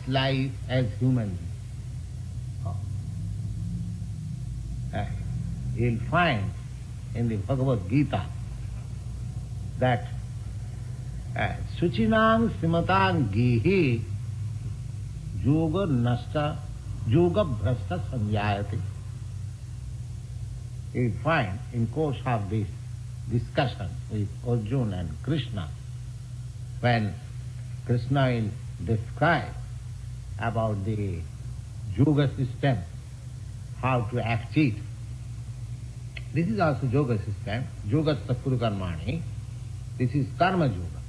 life as human being. You'll find in the Bhagavad Gita that Suchinang Simatan Gihi Yoga Nasta Yoga Bhrasta Sanjayati. You'll find in course of this discussion with Arjuna and Krishna, when Krishna will describe about the yoga system, how to achieve. This is also yoga system, yoga sapuru karmani. This is karma yoga.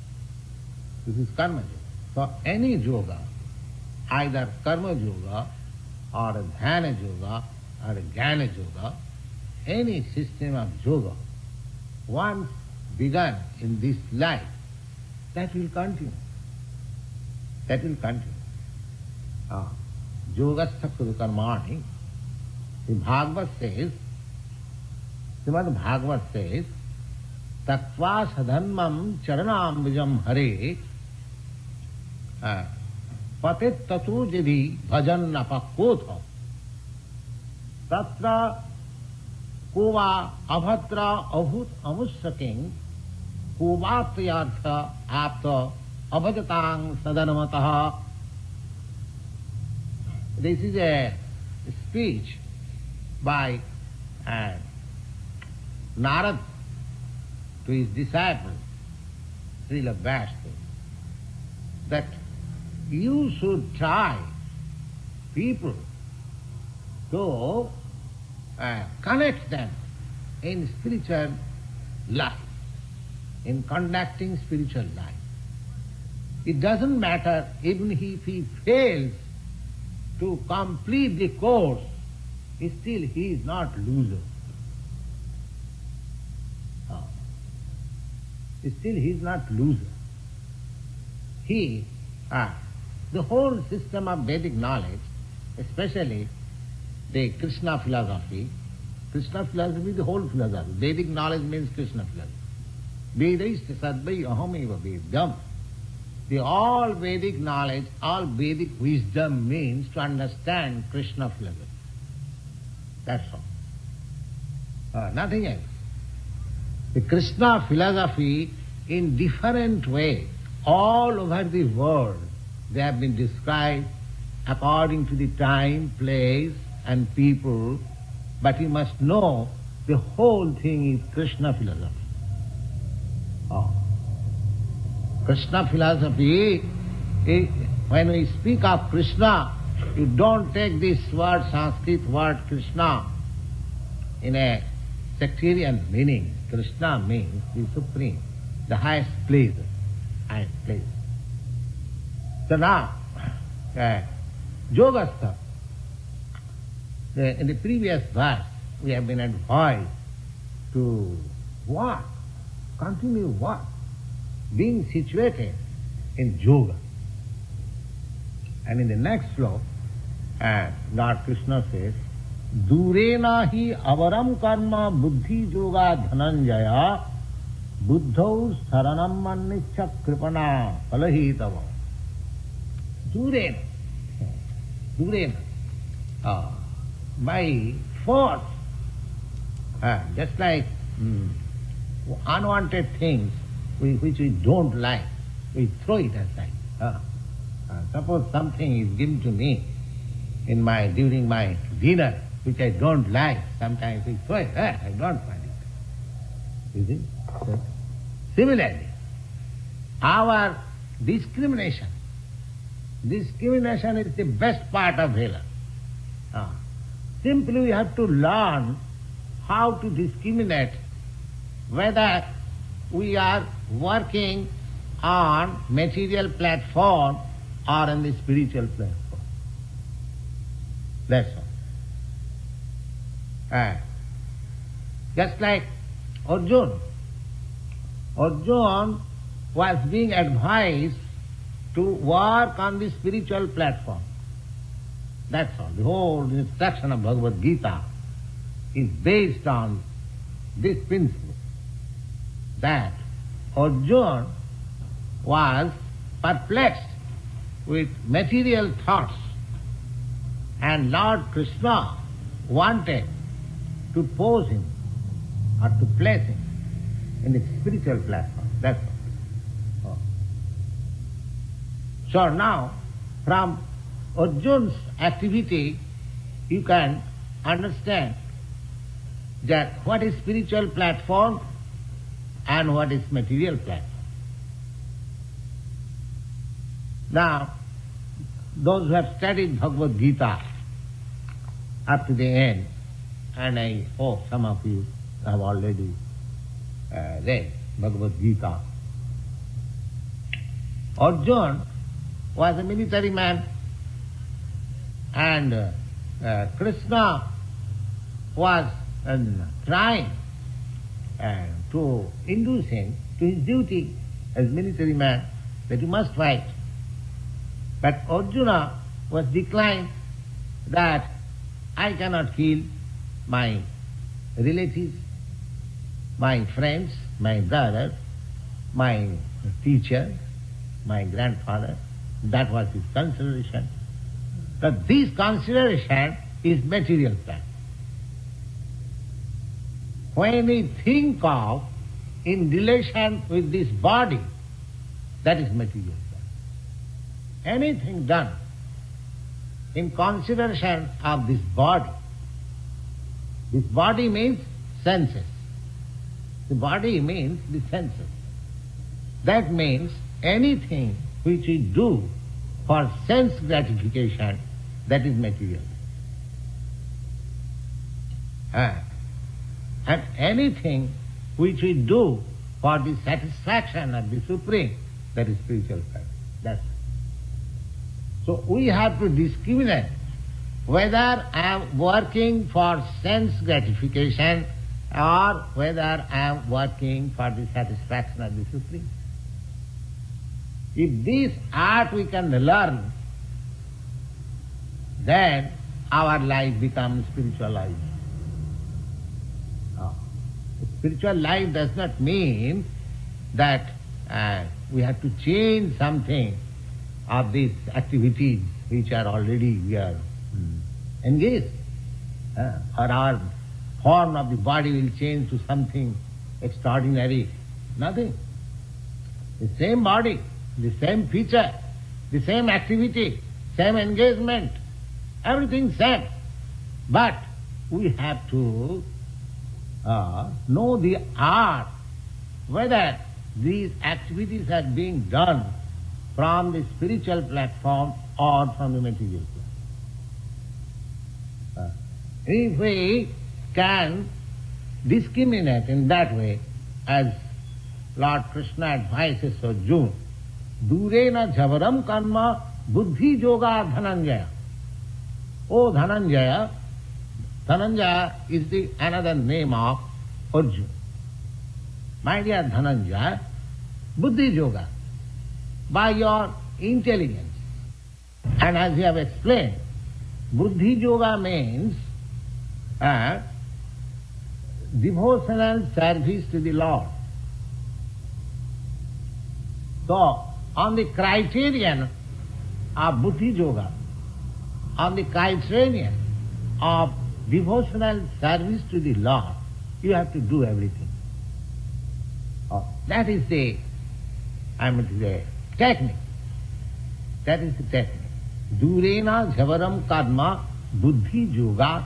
This is karma yoga. So any yoga, either karma yoga or dhyana yoga or jnana yoga, any system of yoga, once begun in this life, that will continue. That will continue. Yogasya Kuru Karmani, the Bhagavad says, Srimad Bhagavad says, Tattva sadhanmam charanam vijam hare patit tatu jidhi bhajan napakotha tatra kova abhatra avut amussaking kovatriyartha apta abhajatang sadanamataha. This is a speech by Narad to his disciple, Srila Vyasa, that you should try people to connect them in spiritual life, in conducting spiritual life. It doesn't matter even if he fails to complete the course, still he is not loser. Still he is not loser. The whole system of Vedic knowledge, especially the Krishna philosophy, the whole philosophy. Vedic knowledge means Krishna philosophy. Vedaista sadvai ahameva vedam. The all Vedic knowledge, all Vedic wisdom means to understand Krishna philosophy. That's all. Nothing else. The Krishna philosophy in different ways, all over the world, they have been described according to the time, place and people, but you must know the whole thing is Krishna philosophy. Krishna philosophy, when we speak of Krishna, you don't take this word, Sanskrit word Krishna, in a sectarian meaning. Krishna means the supreme, the highest pleasure, highest pleasure. So now, Yogastha, in the previous verse, we have been advised to what? Continue what? Being situated in yoga. And in the next sloka, Lord Krishna says, Durena hi avaram karma buddhi yoga dhananjaya buddhau saranam mannicha kripana palahitava. Durena. By force. Just like unwanted things which we don't like, we throw it aside. Suppose something is given to me during my dinner, which I don't like, sometimes we throw it. I don't find it. You see? Similarly, our discrimination is the best part of Veda. Simply we have to learn how to discriminate whether we are working on material platform or on the spiritual platform. That's all. Just like Arjuna was being advised to work on the spiritual platform. That's all. The whole instruction of Bhagavad Gita is based on this principle, that Arjuna was perplexed with material thoughts, and Lord Krishna wanted to pose him or to place him in the spiritual platform. That's all. So now, from Arjuna's activity, you can understand that what is spiritual platform and what is material platform. Now, those who have studied Bhagavad Gita up to the end, and I hope some of you have already read Bhagavad Gita. Arjuna was a military man, and Krishna was trying to induce him to his duty as military man, that he must fight. But Arjuna was declined that I cannot kill my relatives, my friends, my brother, my teacher, my grandfather. That was his consideration. But this consideration is material plan. When we think of in relation with this body, that is material plan. Anything done in consideration of this body means senses. The body means the senses. That means anything which we do for sense gratification, that is material. And anything which we do for the satisfaction of the Supreme, that is spiritual fact. That's it. So we have to discriminate whether I am working for sense gratification or whether I am working for the satisfaction of the Supreme. If this art we can learn, then our life becomes spiritual life. Spiritual life does not mean that we have to change something of these activities which are already we are engaged. Or our form of the body will change to something extraordinary. Nothing. The same body, the same feature, the same activity, same engagement, everything same. But we have to know the art, whether these activities are being done from the spiritual platform or from the material platform. If we can discriminate in that way, as Lord Krishna advises Arjuna, Durena jhavaram karma buddhi yoga dhananjaya. O Dhananjaya, Dhananjaya is the another name of Arjuna. My dear Dhananjaya, buddhi yoga, by your intelligence. And as we have explained, buddhi yoga means devotional service to the Lord. So, on the criterion of buddhi yoga, on the criterion of devotional service to the Lord, you have to do everything. That is the technique. That is the technique. Durena jhavaram karma buddhi yoga.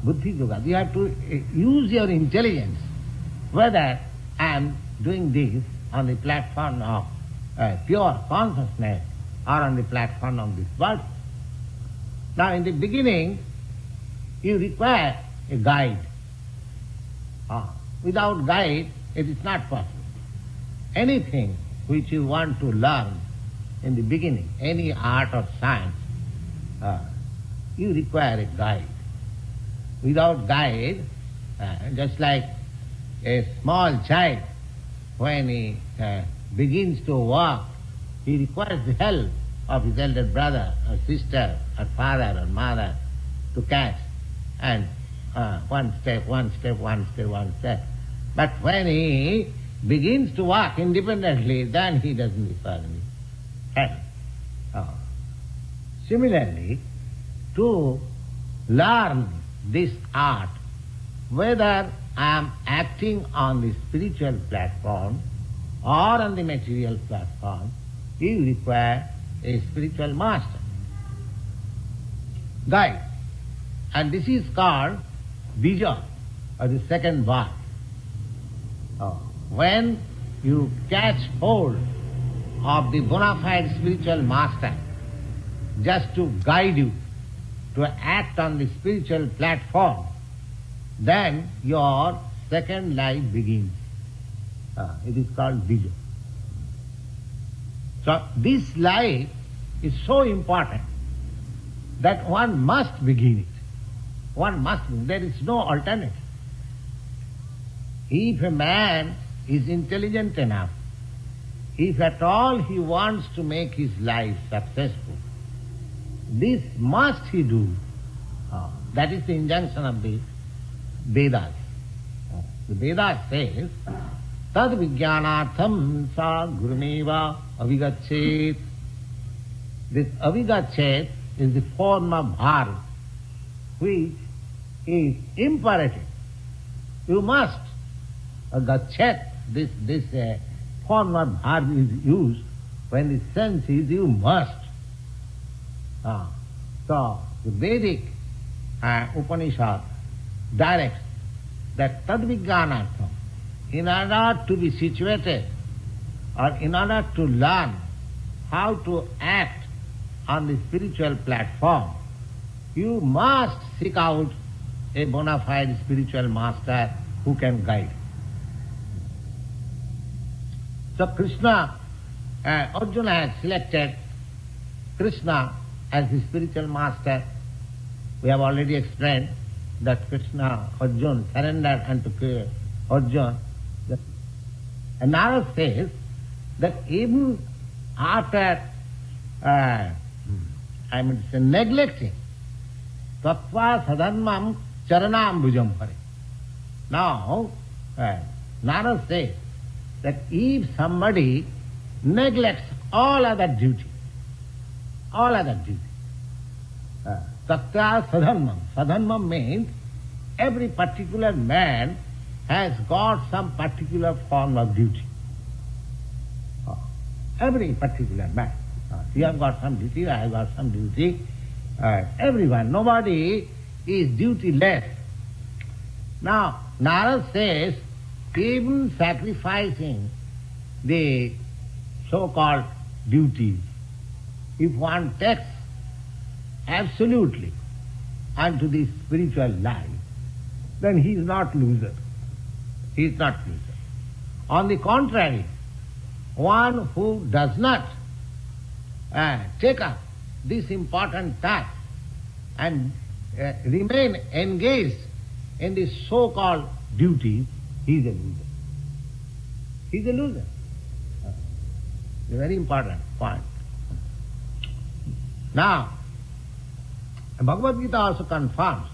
Buddhi yoga. You have to use your intelligence, whether I am doing this on the platform of pure consciousness or on the platform of this body. Now in the beginning, you require a guide. Without guide, it is not possible. Anything which you want to learn in the beginning, any art or science, you require a guide. Without guide, just like a small child, when he begins to walk, he requires the help of his elder brother or sister or father or mother to catch, and one step. But when he begins to walk independently, then he doesn't require any hell. Similarly, to learn this art, whether I am acting on the spiritual platform or on the material platform, you require a spiritual master, guide. And this is called bija, or the second birth. When you catch hold of the bona fide spiritual master just to guide you to act on the spiritual platform, then your second life begins. It is called bija. So this life is so important that one must begin it. One must begin. There is no alternative. If a man is intelligent enough, if at all he wants to make his life successful, this must he do. That is the injunction of the Vedas. The Vedas says, tad vijnanatham sa guruneva avigachet. This avigachet is the form of bhar, which is imperative. You must. Gachet, this form of bhar is used when the sense is you must. So the Vedic Upanishad directs that tad vijnanatham, in order to be situated or in order to learn how to act on the spiritual platform, you must seek out a bona fide spiritual master who can guide. So Krishna, Arjuna has selected Krishna as the spiritual master. We have already explained that Krishna, Arjuna, surrendered unto Arjuna. And Narad says that even after neglecting tattva sadharmam charanam bhujam hare. Now, Narad says that if somebody neglects all other duty, tattva sadharmam means every particular man has got some particular form of duty. Every particular man. You have got some duty, I have got some duty. Everyone, nobody is duty-less. Now, Narad says, even sacrificing the so-called duties, if one takes absolutely unto the spiritual life, then he is not loser. He is not loser. On the contrary, one who does not take up this important task and remain engaged in this so-called duties, he is a loser. He is a loser. A very important point. Now, Bhagavad Gita also confirms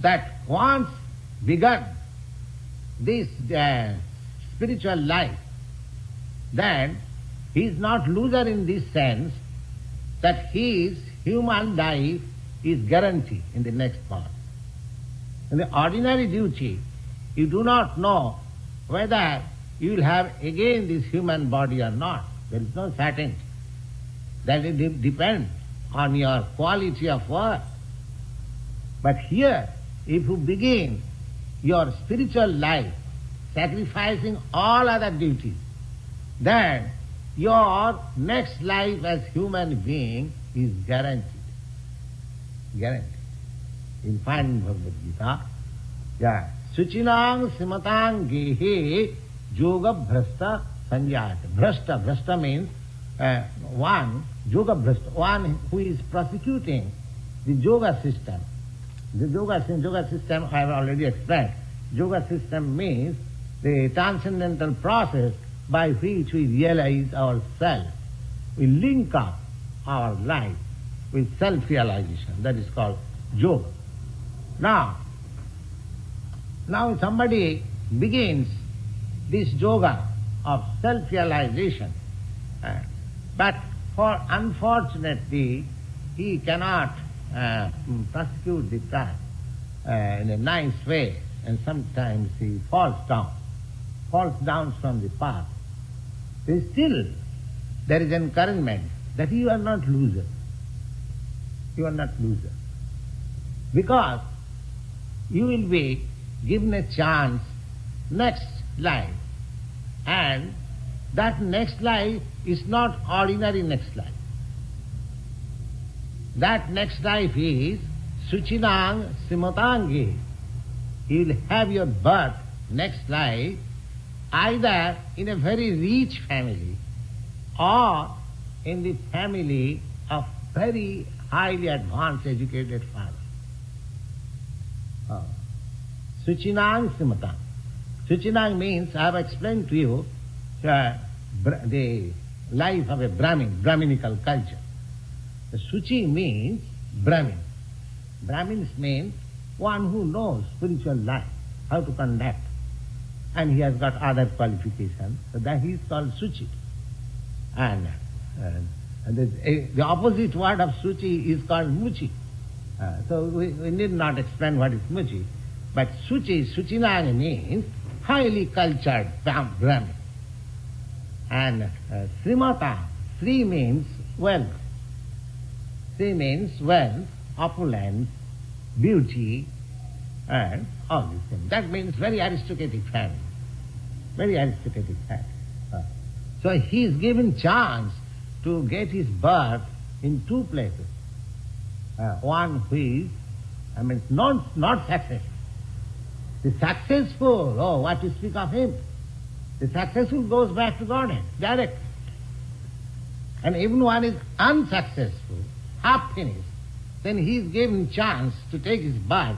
that once begun this spiritual life, then he is not loser in this sense that his human life is guaranteed in the next birth. In the ordinary duty, you do not know whether you will have again this human body or not. There is no certainty. That it depends on your quality of work. But here, if you begin your spiritual life sacrificing all other duties, then your next life as human being is guaranteed. Guaranteed. You'll find in Bhagavad Gita, Suchinang simatang gehe yoga bhrasta sanjayate. Bhrasta means one, yoga bhrasta, one who is prosecuting the yoga system. The yoga system I have already explained. Yoga system means the transcendental process by which we realize ourselves. We link up our life with self-realization. That is called yoga. Now somebody begins this yoga of self-realization, but unfortunately, he cannot prosecute the task in a nice way, and sometimes he falls down from the path. Still, there is encouragement that you are not loser. You are not loser. Because you will be given a chance next life, and that next life is not ordinary next life. That next life is Suchinang Simatangi. You will have your birth next life either in a very rich family or in the family of very highly advanced educated father. Suchinang Simatang. Suchinang means, I have explained to you, the life of a Brahminical culture. The Suchi means Brahmin. Brahmins mean one who knows spiritual life, how to conduct. And he has got other qualifications, so that he is called Suchi. And the opposite word of Suchi is called Muchi. So we need not explain what is Muchi. But Suchinang means highly cultured Brahmin. And Srimata, Sri means wealth. Sri means wealth, opulence, beauty, and all these things. That means very aristocratic family. Very aristocratic family. So he is given chance to get his birth in two places. One who is, not successful. The successful, oh, what to speak of him? The successful goes back to Godhead, direct. And even one is unsuccessful, half finished, then he is given chance to take his birth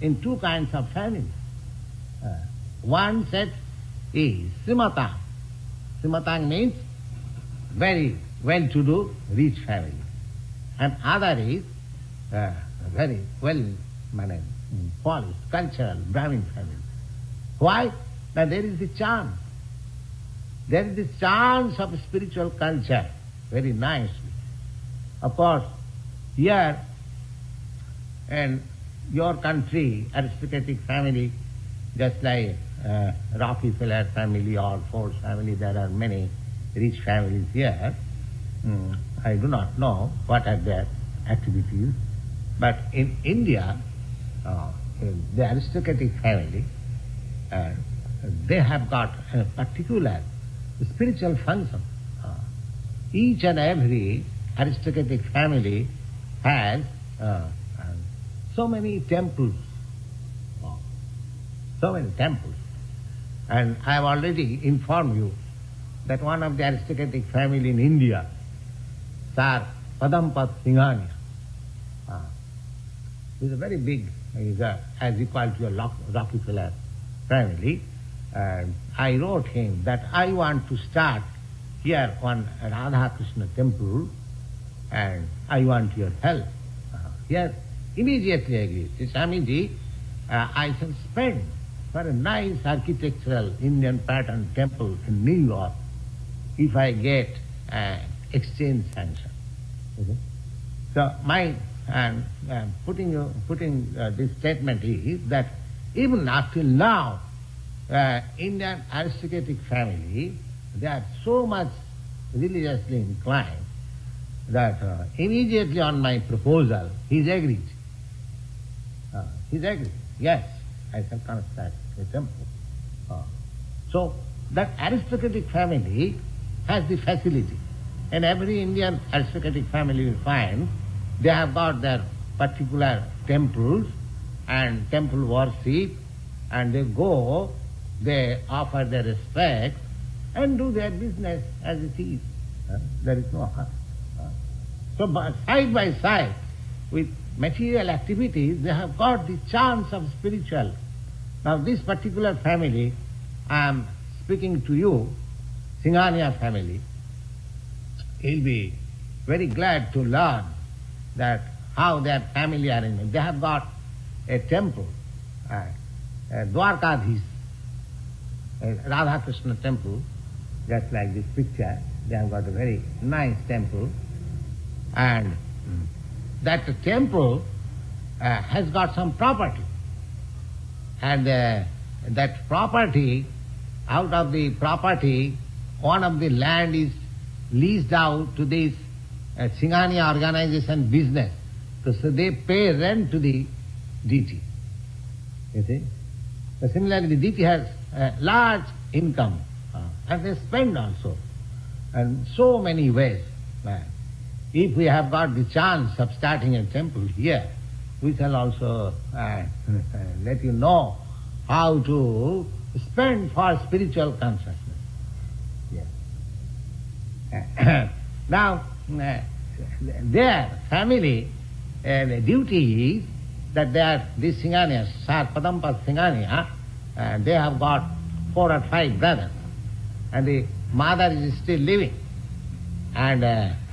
in two kinds of families. One set is Srimatang. Srimatang means very well-to-do, rich family. And other is very well-managed, polished, cultural, Brahmin family. Why? Now there is the chance. There is the chance of spiritual culture, very nicely. Of course, here in your country, aristocratic family, just like Rockefeller family or Ford family, there are many rich families here. I do not know what are their activities, but in India, the aristocratic family, they have got a particular spiritual function. Each and every aristocratic family has so many temples. So many temples. And I have already informed you that one of the aristocratic family in India, Sir Padampat Singhania, is a very big, as equal to your Rockefeller family. And I wrote him that I want to start here one Radha Krishna temple, and I want your help. Yes, immediately agreed. Swamiji, I shall spend for a nice architectural Indian pattern temple in New York if I get exchange sanction. Okay? So my putting this statement is that even up till now, Indian aristocratic family, they are so much religiously inclined that immediately on my proposal, he's agreed. He's agreed. Yes, I shall construct a temple. So that aristocratic family has the facility. And every Indian aristocratic family will find they have got their particular temples and temple worship, and they go, they offer their respect and do their business as it is. There is no harm. So side by side with material activities, they have got the chance of spiritual. Now this particular family, I am speaking to you, Singhania family, he'll be very glad to learn that how their family arrangement. They have got a temple, Dwarkadhish, a Radha Krishna temple, just like this picture, They have got a very nice temple, and that temple has got some property. And that property, out of the property, one of the land is leased out to this Singhania organization business. So they pay rent to the deity. You see? So similarly, the deity has large income, and they spend also, and so many ways. If we have got the chance of starting a temple here, we shall also let you know how to spend for spiritual consciousness. Yes. Now, their family, the duty is that they are, these Singhanias, Padampa Singhania, they have got 4 or 5 brothers, and the mother is still living. And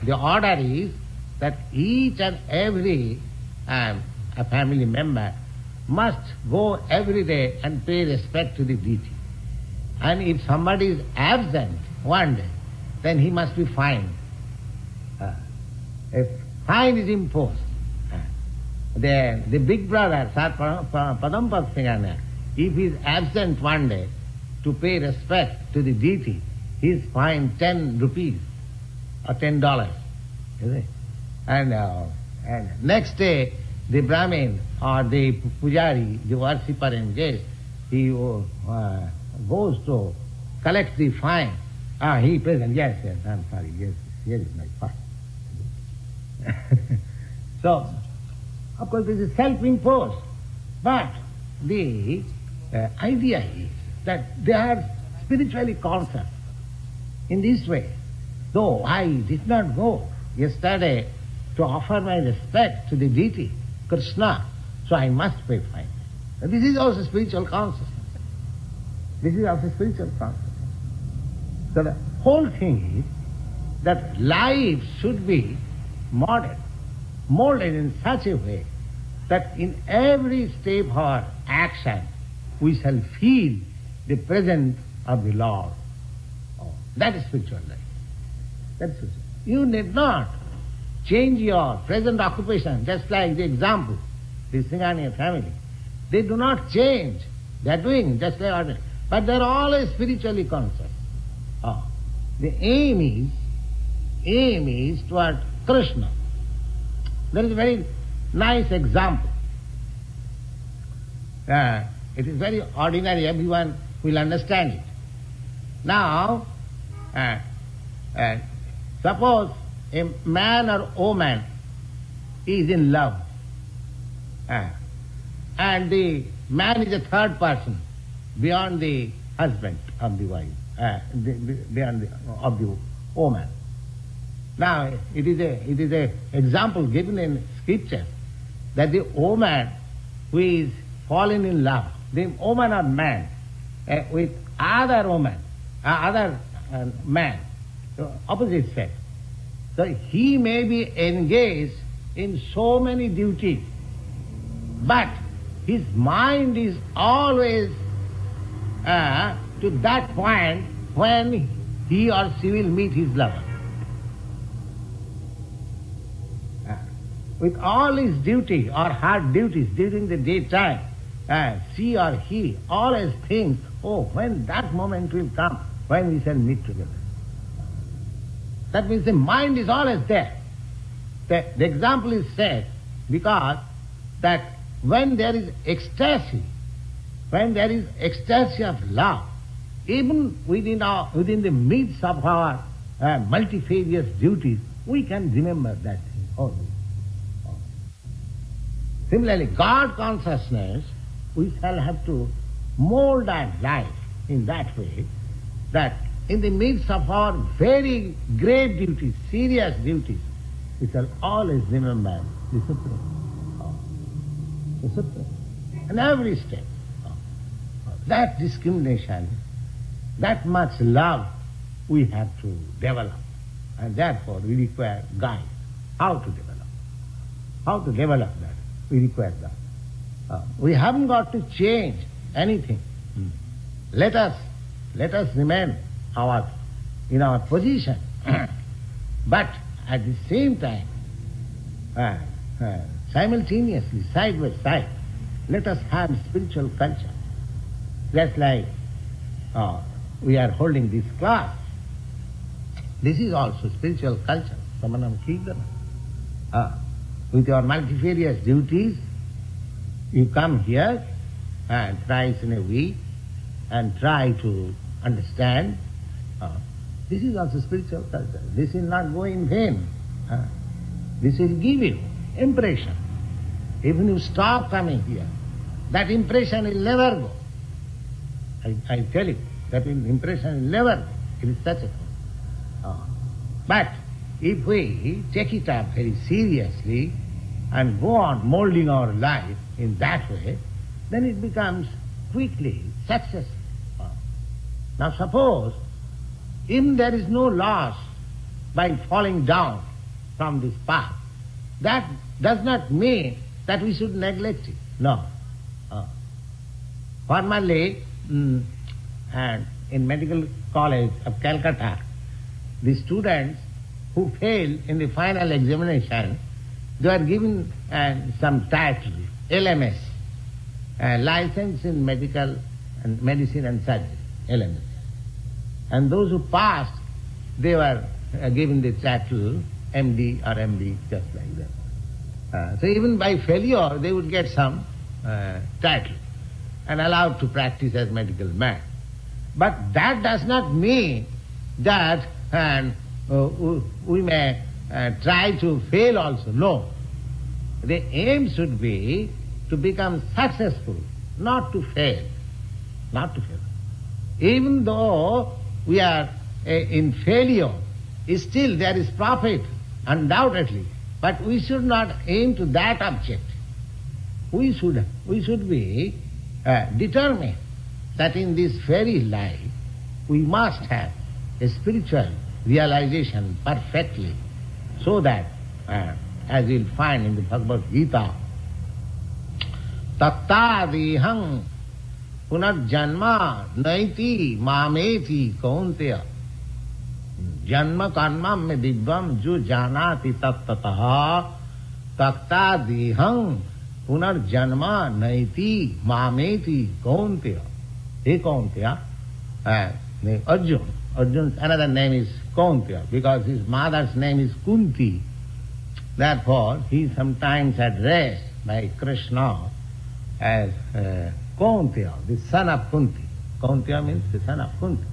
the order is that each and every a family member must go every day and pay respect to the deity. And if somebody is absent one day, then he must be fined. A fine is imposed. The big brother, Padampa Singhania, if he is absent one day to pay respect to the deity, he is fined 10 rupees or $10. You see? And next day, the Brahmin or the Pujari, the worshipper and guest, he goes to collect the fine. He present, yes, I'm sorry, yes, here is my fine. So, of course, this is self-imposed. But the idea is that they are spiritually conscious in this way. Though I did not go yesterday to offer my respect to the deity, Krishna, so I must pay fine. This is also spiritual consciousness. This is also spiritual consciousness. So the whole thing is that life should be molded in such a way that in every step of our action we shall feel the presence of the Lord. That is spiritual life. That's spiritual. You need not change your present occupation, just like the example, the Singhania family. They do not change. They are doing just like ordinary. But they are always spiritually conscious. The aim is toward Krishna. There is a very nice example. It is very ordinary, everyone will understand it. Now, suppose a man or woman is in love, and the man is a third person beyond the husband of the wife, beyond of the woman. Now, it is a example given in scripture that the woman who is fallen in love, the woman or man, with other woman, other man, opposite sex. So he may be engaged in so many duties, but his mind is always to that point when he or she will meet his lover. With all his duty or hard duties during the daytime, she or he always thinks, when that moment will come, when we shall meet together. That means the mind is always there. The example is set because that when there is ecstasy of love, even within the midst of our multifarious duties, we can remember that thing always. Similarly, God consciousness, we shall have to mold our life in that way that in the midst of our very great duties, serious duties, we shall always remember the Supreme. The Supreme. And every step. That discrimination, that much love we have to develop. And therefore we require guide. How to develop? How to develop that? We require that. We haven't got to change anything. Let us remain in our position. But at the same time, simultaneously, side by side, let us have spiritual culture. Just like we are holding this class. This is also spiritual culture, Samanam Kirtana. With your multifarious duties, you come here thrice in a week and try to understand. This is also spiritual culture. This will not go in vain. This will give you impression. Even if you stop coming here, that impression will never go. I tell you, that impression will never go. It is such a thing. But if we take it up very seriously and go on molding our life in that way, then it becomes quickly successful. Now suppose, if there is no loss by falling down from this path, that does not mean that we should neglect it. No. Formerly, and in Medical College of Calcutta, the students who failed in the final examination, they were given some title, LMS, License in Medical and Medicine and Surgery, LMS. And those who passed, they were given the title MD or MD, just like that. So even by failure, they would get some title and allowed to practice as medical man. But that does not mean that we may try to fail also. No. The aim should be to become successful, not to fail. Not to fail. Even though we are in failure, still there is profit, undoubtedly. But we should not aim to that object. We should be determined that in this very life we must have a spiritual realization perfectly, so that, as you'll find in the Bhagavad Gita, tattadihang punarjanma naiti mameti kaunteya janma karma me divyam jo janati tattataha tattadihang punarjanma naiti mameti kaunteya. Hey Kaunteya, Arjun's another name is Kaunteya, because his mother's name is Kunti. Therefore, he is sometimes addressed by Krishna as Kaunteya, the son of Kunti. Kaunteya means the son of Kunti.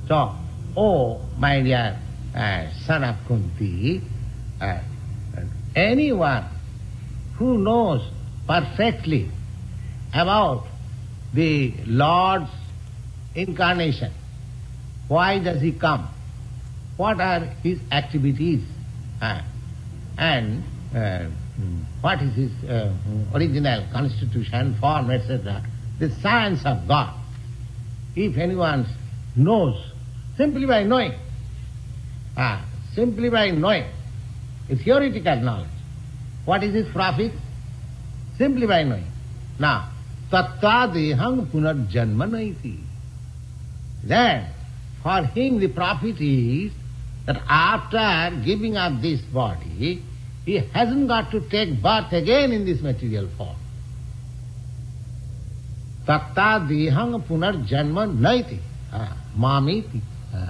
So, oh my dear son of Kunti, anyone who knows perfectly about the Lord's incarnation, why does he come? What are his activities? And what is his original constitution, form, etc. The science of God. If anyone knows, simply by knowing, a theoretical knowledge, what is his profit? Simply by knowing. Now, tattadehang punarjanma naiti. Then, for him the profit is that after giving up this body, he hasn't got to take birth again in this material form. Tattadehang punarjanma naiti. Mamiti.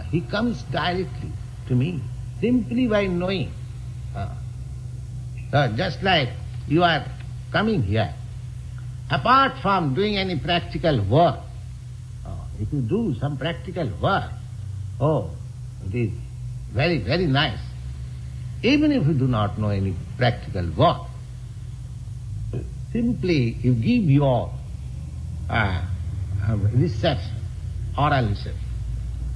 He comes directly to me, simply by knowing. Just like you are coming here, apart from doing any practical work, if you do some practical work, it is very, very nice. Even if you do not know any practical work, simply you give your reception, oral reception,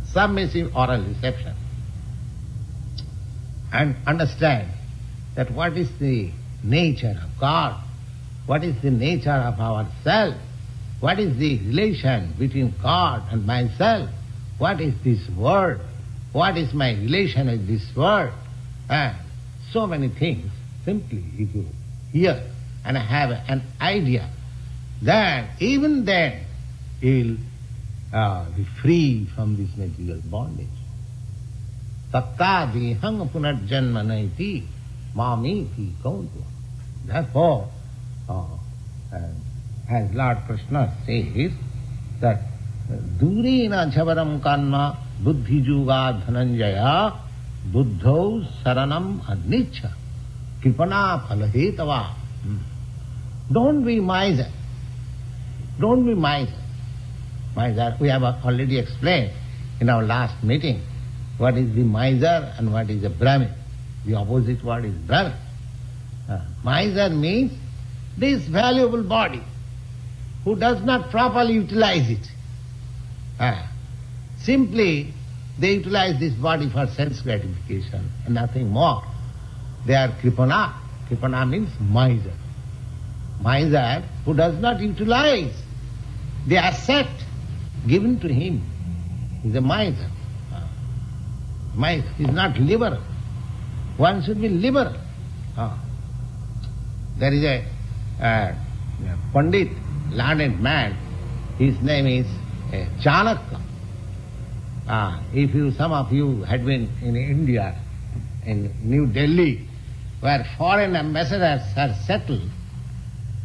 submissive oral reception, and understand that what is the nature of God, what is the nature of ourself, what is the relation between God and myself, what is this world, what is my relation with this world, so many things. Simply if you hear and have an idea, then even then you will be free from this material bondage. tattadihang punarjanma naiti mamiti kauntu. Therefore, as Lord Krishna says, that durina jhavaram kanma buddhi juga dhananjaya buddhau saranam adnicha kripana phalahitava. Don't be miser. Don't be miser. Miser, we have already explained in our last meeting what is the miser and what is a Brahmin. The opposite word is Brahmin. Miser means this valuable body who does not properly utilize it. Simply they utilize this body for sense gratification and nothing more. They are kripana. Kripana means miser. Miser who does not utilize the asset given to him is a miser. Miser is not liberal. One should be liberal. There is a Pandit, learned man, his name is Chanakya. If some of you had been in India, in New Delhi, where foreign ambassadors are settled,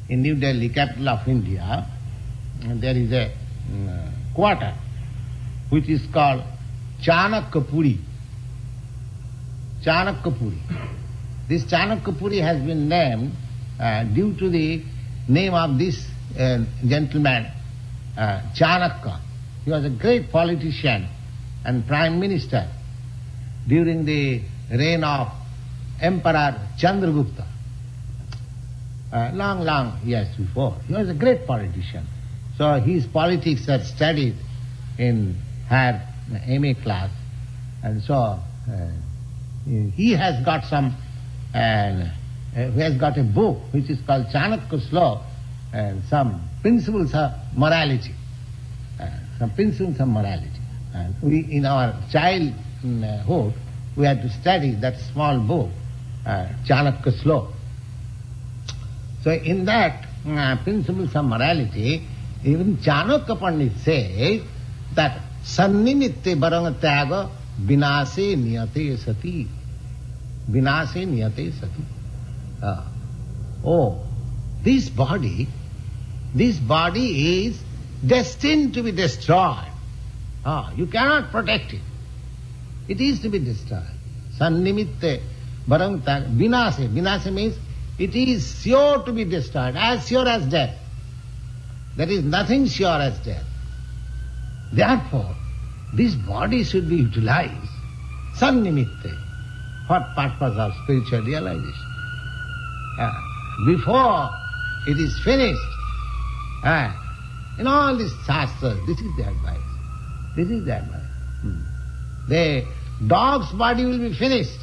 in New Delhi, capital of India, there is a quarter which is called Chanakyapuri. Chanakyapuri. This Chanakyapuri has been named due to the name of this gentleman, Chanakya. He was a great politician and prime minister during the reign of Emperor Chandragupta. Long years before. He was a great politician. So his politics are studied in her MA class. And so he has got he has got a book which is called Chanakya Slok, and some principles of morality. Some principles of morality. And we, in our childhood, we had to study that small book, Chanakya Slok. So in that principles of morality, even Chanakya Pandit says that sannimitte barang tyaga vinase niyate sati. Vinase niyate sati. This body is destined to be destroyed. You cannot protect it. It is to be destroyed. Sannimitte barang tyaga vinase. Vinase means it is sure to be destroyed, as sure as death. There is nothing sure as death. Therefore, this body should be utilized, sannimitte, for purpose of spiritual realization. Before it is finished, in all these shastras, this is the advice. This is the advice. The dog's body will be finished,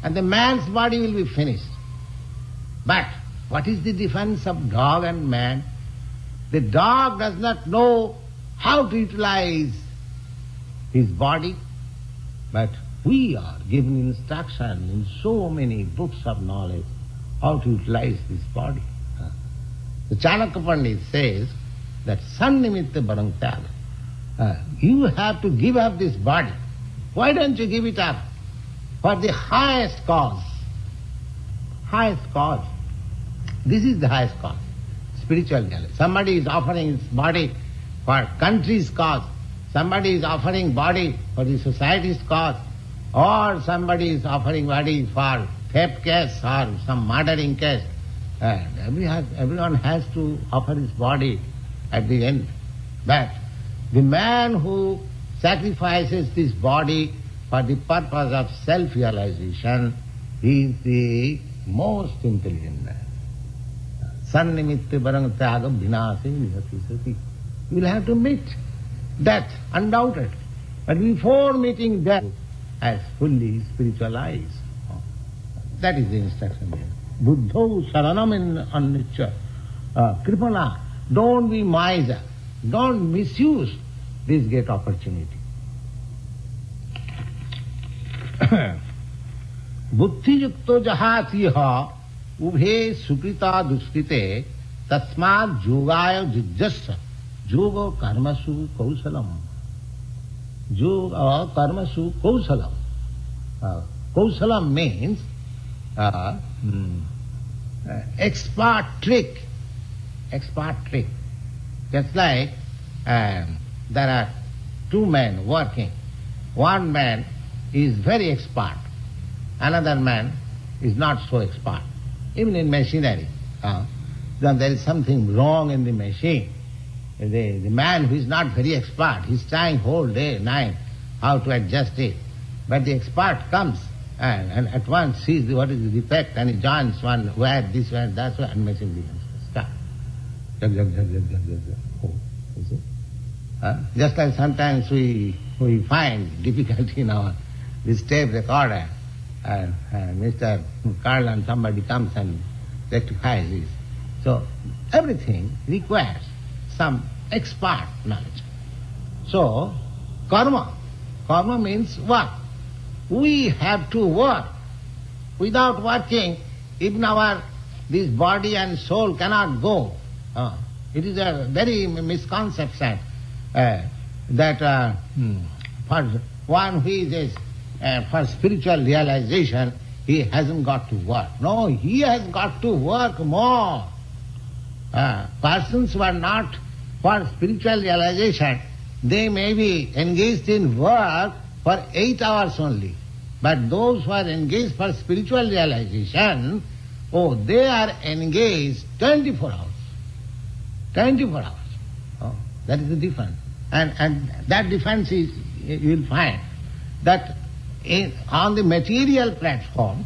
and the man's body will be finished. But what is the difference of dog and man? The dog does not know how to utilize his body, but we are given instruction in so many books of knowledge how to utilize this body. The Chanakya Pandit says that sannimitte barang tyaga. You have to give up this body. Why don't you give it up? For the highest cause. Highest cause. This is the highest cause. Spiritual realization. Somebody is offering his body for country's cause. Somebody is offering body for the society's cause. Or somebody is offering body for theft case or some murdering case. Everyone has to offer his body at the end. But the man who sacrifices this body for the purpose of self-realization is the most intelligent man. Sannimitte barang tyaga vinase nihati sati. You will have to meet death, undoubted. But before meeting death, as fully spiritualized. That is the instruction here. Buddho saranam in annicca. Kripana, don't be miser. Don't misuse this great opportunity. Buddhi yukto jahatiha ubhe sukrita duskrite tasmad yogaya jujjassa yoga karmasu kausalam. Yoga karmasu kausalam. Kausalam means expert trick. Expert trick. Just like there are two men working. One man is very expert. Another man is not so expert. Even in machinery, then there is something wrong in the machine. The man who is not very expert, he is trying whole day, night, how to adjust it. But the expert comes and at once sees what is the defect and he joins one wire, this wire, that wire, and machine begins to start. You see? Just like sometimes we find difficulty in this tape recorder, and Mr. Carl and somebody comes and rectifies this. So everything requires some expert knowledge. So karma means work. We have to work. Without working, even this body and soul cannot go. It is a very misconception that for one who is for spiritual realization, he hasn't got to work. No, he has got to work more. Persons who are not for spiritual realization, they may be engaged in work for 8 hours only. But those who are engaged for spiritual realization, they are engaged 24 hours. 24 hours. That is the difference. And that difference is, you will find that on the material platform,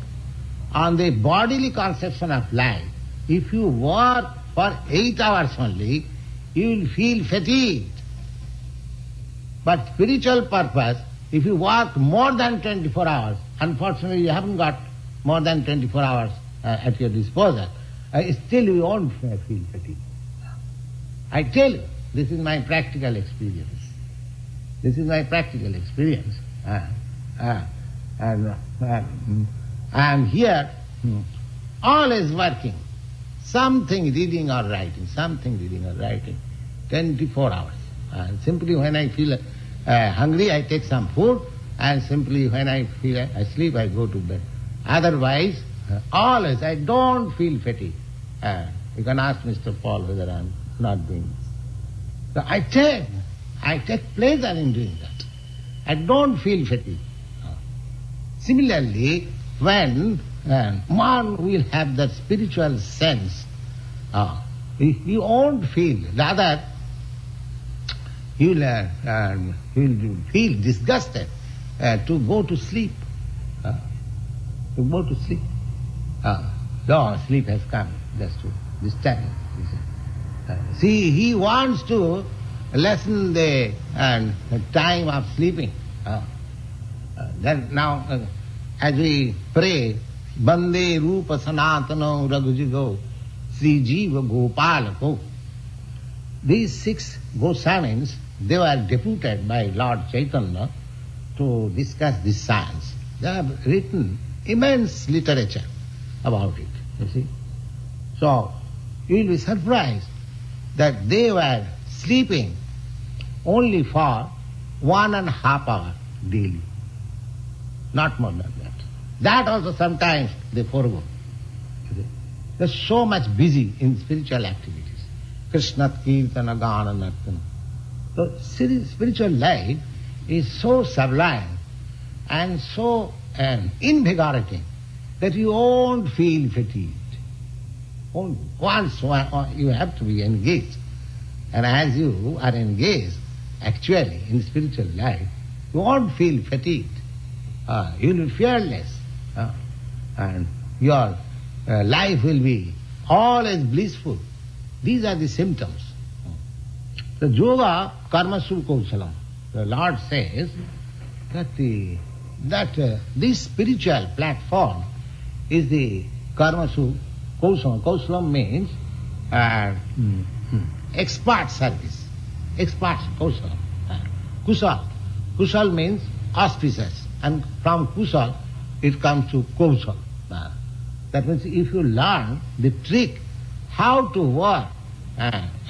on the bodily conception of life, if you work for 8 hours only, you will feel fatigued. But spiritual purpose, if you work more than 24 hours, unfortunately you haven't got more than 24 hours at your disposal, still you won't feel fatigued. I tell you, this is my practical experience. This is my practical experience. And I am here, always working. Something reading or writing, 24 hours. Simply when I feel hungry, I take some food, and simply when I feel asleep, I go to bed. Otherwise, always, I don't feel fatigue. You can ask Mr. Paul whether I am not doing this. So I take pleasure in doing that. I don't feel fatigue. Similarly, when one will have that spiritual sense, you won't feel, rather you will feel disgusted to go to sleep. No, sleep has come just to disturb him. See, he wants to lessen the time of sleeping. Then now, as we pray, Bande Rupa Sanatano Raghujigo Sri Jiva Gopalako. These 6 Goswamis, they were deputed by Lord Chaitanya to discuss this science. They have written immense literature about it, you see. So, you will be surprised that they were sleeping only for 1.5 hours daily. Not more than that. That also sometimes they forego. They're so much busy in spiritual activities. Krishna Kirtana Gana Nartana. So spiritual life is so sublime and so invigorating that you won't feel fatigued. Once you have to be engaged. And as you are engaged actually in spiritual life, you won't feel fatigued. You will be fearless. And your life will be always blissful. These are the symptoms. The yoga karmasu kausalam. The Lord says that this spiritual platform is the karmasu kausalam. Kausalam means expert service. Expert kausalam. Kusal. Kusal means auspicious. And from kusal it comes to kausal. That means if you learn the trick how to work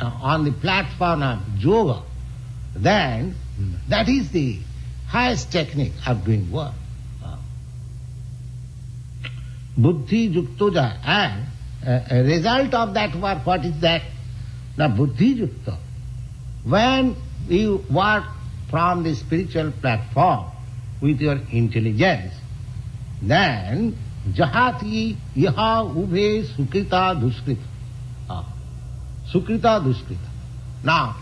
on the platform of yoga, then that is the highest technique of doing work. buddhi yuktoja, and a result of that work, what is that? Now buddhi yukta. When you work from the spiritual platform with your intelligence, then jahati yaha ube sukrita duskrita. Sukrita duskrita. Now,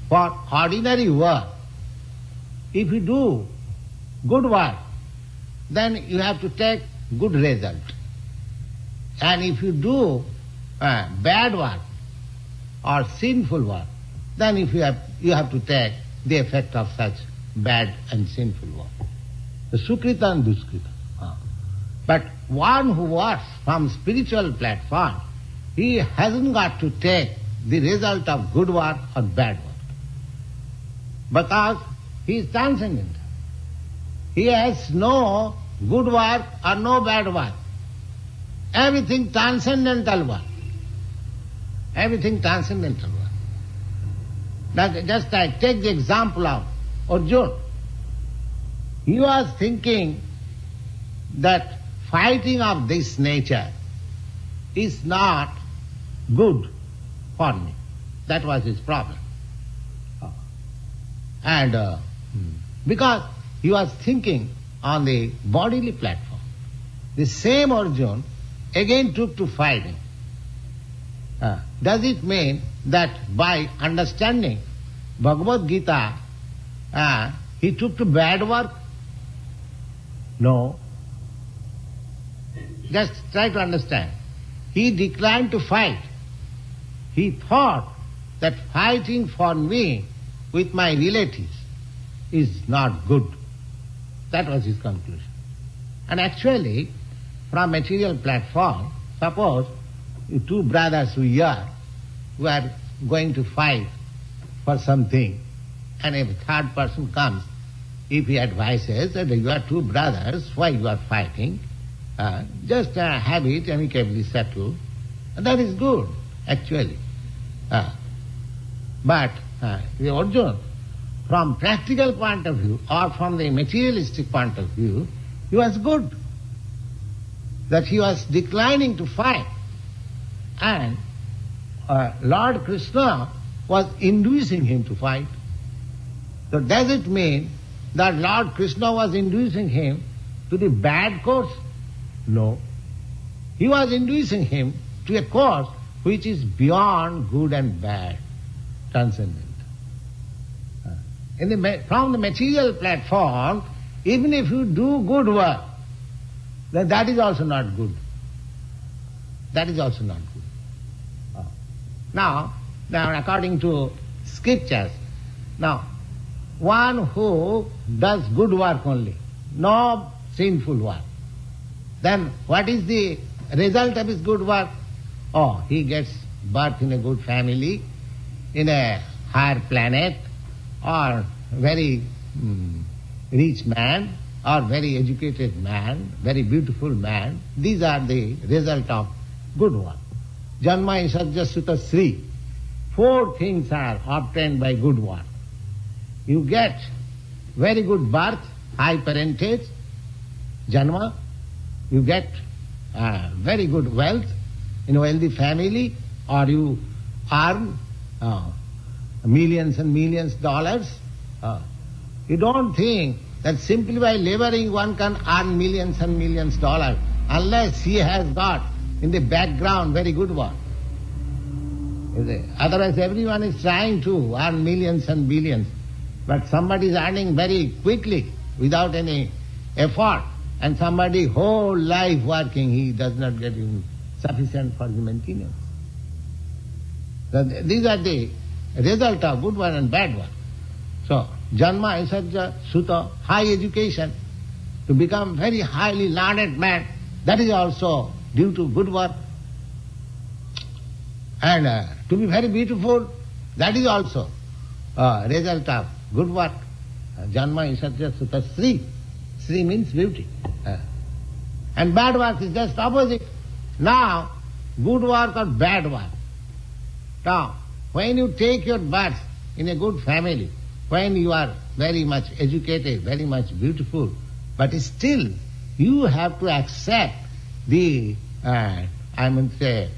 for ordinary work, if you do good work, then you have to take good result. And if you do bad work or sinful work, then if you have to take the effect of such bad and sinful work. The sukrita and duskrita. But one who works from spiritual platform, he hasn't got to take the result of good work or bad work. Because he is transcendental. He has no good work or no bad work. Everything transcendental work. Everything transcendental work. Now just I take the example of Arjuna. He was thinking that fighting of this nature is not good for me. That was his problem. And because he was thinking on the bodily platform, the same Arjuna again took to fighting. Does it mean that by understanding Bhagavad Gita, he took to bad work? No. Just try to understand. He declined to fight. He thought that fighting for me with my relatives is not good. That was his conclusion. And actually, from material platform, suppose two brothers who are going to fight for something, and a third person comes, if he advises that you are two brothers, why you are fighting, just have it amicably settled, and that is good, actually. But the Arjuna, from practical point of view or from the materialistic point of view, he was good. That he was declining to fight. And Lord Krishna was inducing him to fight. So does it mean that Lord Krishna was inducing him to the bad course? No. He was inducing him to a course which is beyond good and bad, transcendent. From the material platform, even if you do good work, then that is also not good. That is also not good. Now, according to scriptures, now, one who does good work only, no sinful work, then what is the result of his good work? Oh, he gets birth in a good family, in a higher planet, or very rich man, or very educated man, very beautiful man. These are the result of good work. Janma Isarja Sutta Sri. 4 things are obtained by good work. You get very good birth, high parentage, Janma. You get very good wealth in a wealthy family, or you earn millions and millions of dollars. You don't think that simply by laboring one can earn millions and millions of dollars unless he has got in the background very good work. Otherwise everyone is trying to earn millions and billions, but somebody is earning very quickly without any effort, and somebody whole life working, he does not get even sufficient for the maintenance. So these are the result of good work and bad work. So, Janma Isarja Sutta, high education, to become very highly learned man, that is also due to good work. And to be very beautiful, that is also result of good work. Janma Isarja Sutta Sri. Sri means beauty. And bad work is just opposite. Now, good work or bad work. Now, when you take your birth in a good family, when you are very much educated, very much beautiful, but still you have to accept the, the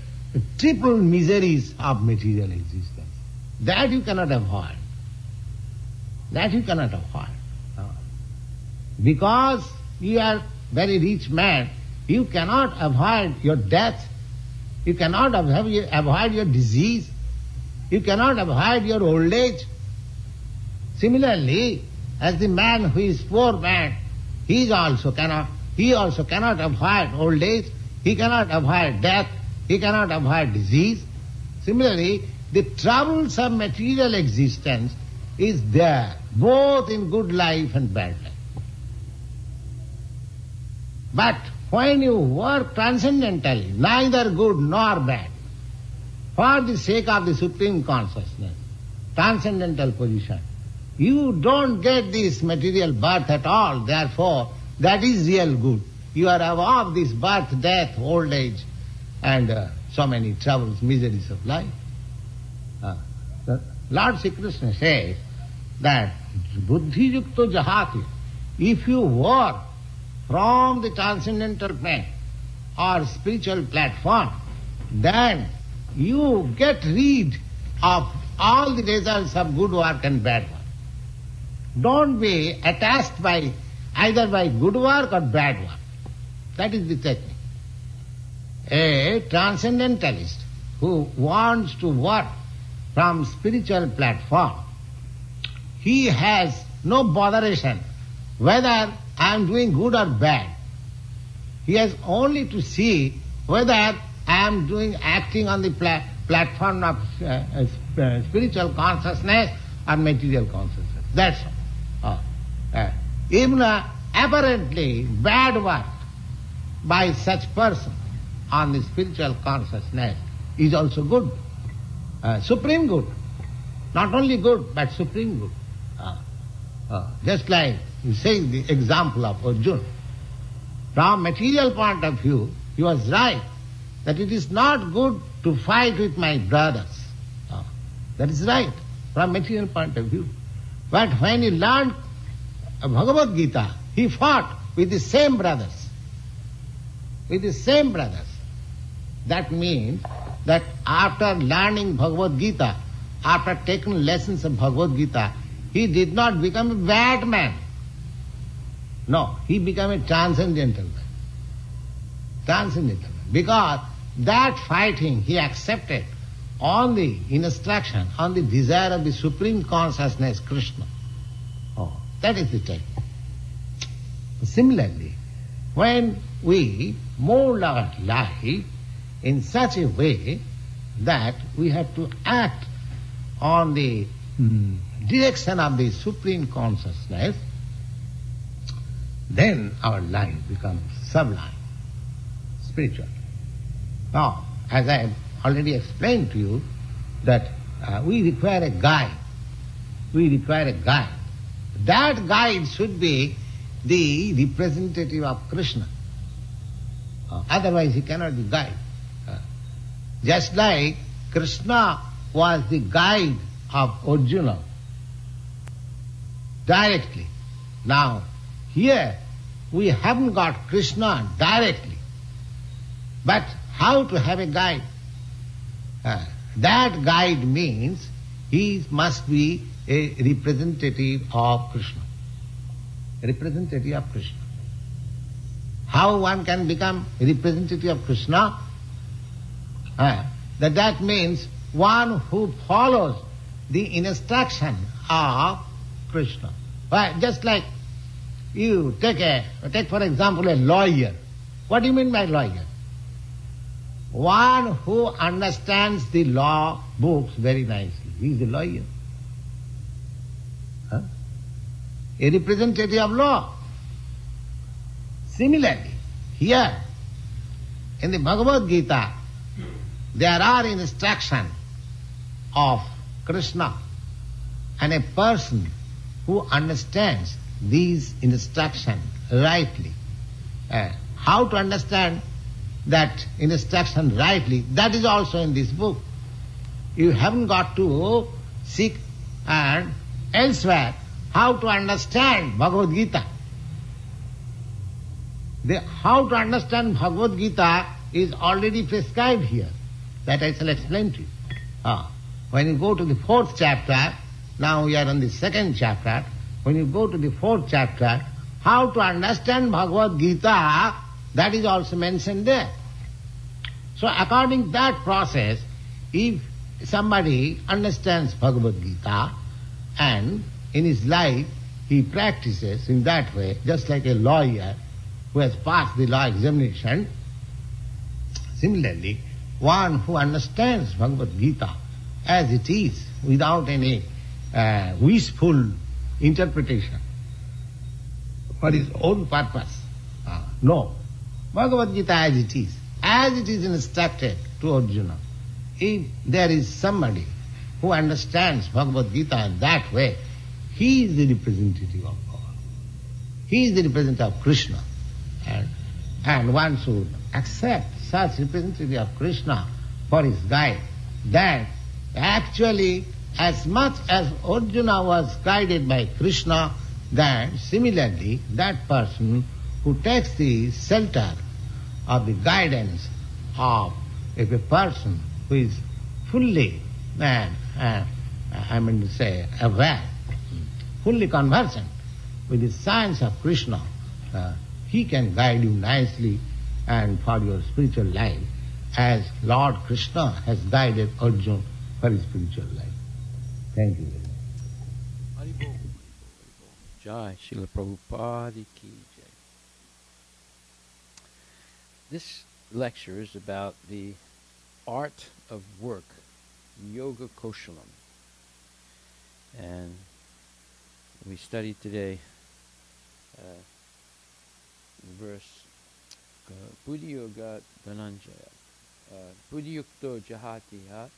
triple miseries of material existence. That you cannot avoid. That you cannot avoid. Because you are very rich man, you cannot avoid your death. You cannot avoid your disease. You cannot avoid your old age. Similarly, as the man who is poor man, he also cannot avoid old age. He cannot avoid death. He cannot avoid disease. Similarly, the troubles of material existence is there, both in good life and bad life. But when you work transcendentally, neither good nor bad, for the sake of the Supreme Consciousness, transcendental position, you don't get this material birth at all. Therefore, that is real good. You are above this birth, death, old age, and so many troubles, miseries of life. The Lord Sri Krishna says that buddhi yukto jahati, if you work from the transcendental plane or spiritual platform, then you get rid of all the results of good work and bad work. Don't be attached by either by good work or bad work. That is the technique. A transcendentalist who wants to work from spiritual platform, he has no botheration whether I am doing good or bad. He has only to see whether I am acting on the platform of spiritual consciousness or material consciousness. That's all. Even apparently bad work by such person on the spiritual consciousness is also good, supreme good. Not only good, but supreme good. Just like you say the example of Arjuna. From material point of view, he was right that it is not good to fight with my brothers. That is right from material point of view. But when he learned Bhagavad Gita, he fought with the same brothers. With the same brothers. That means that after learning Bhagavad Gita, after taking lessons of Bhagavad Gita, he did not become a bad man. No, he became a transcendental man. Transcendental man. Because that fighting he accepted on the instruction, on the desire of the Supreme Consciousness, Krishna. That is the technique. Similarly, when we mold our life in such a way that we have to act on the direction of the Supreme Consciousness, then our life becomes sublime, spiritual. Now, as I have already explained to you, that we require a guide. We require a guide. That guide should be the representative of Krishna. Otherwise he cannot be guide. Just like Krishna was the guide of Arjuna directly. Now, here we haven't got Krishna directly. But how to have a guide? That guide means he must be a representative of Krishna. A representative of Krishna. How one can become a representative of Krishna? That means one who follows the instruction of Krishna. Just like you take for example a lawyer. What do you mean by lawyer? One who understands the law books very nicely. He is a lawyer. A representative of law. Similarly, here in the Bhagavad Gita, there are instructions of Krishna, and a person who understands these instructions rightly. How to understand that instruction rightly, that is also in this book. You haven't got to seek and elsewhere how to understand Bhagavad Gita. How to understand Bhagavad Gita is already prescribed here. That I shall explain to you. When you go to the 4th chapter, now we are on the 2nd chapter, when you go to the 4th chapter, how to understand Bhagavad Gita, that is also mentioned there. So according to that process, if somebody understands Bhagavad Gita and in his life he practices in that way, just like a lawyer who has passed the law examination, similarly, one who understands Bhagavad Gita as it is, without any wishful interpretation for his own purpose. No. Bhagavad Gita as it is instructed to Arjuna. If there is somebody who understands Bhagavad Gita in that way, he is the representative of God. He is the representative of Krishna. And one should accept such representative of Krishna for his guide. That actually, as much as Arjuna was guided by Krishna, then similarly that person who takes the shelter of the guidance of a person who is fully, aware, fully conversant with the science of Krishna, he can guide you nicely and for your spiritual life, as Lord Krishna has guided Arjuna for his spiritual life. Thank you very much. Haribol. Jai Srila Prabhupada ki jai. This lecture is about the art of work, Yoga Koshalam. And we studied today verse Buddhi Yoga Dhananjaya. Buddhi Yukto Jahatiha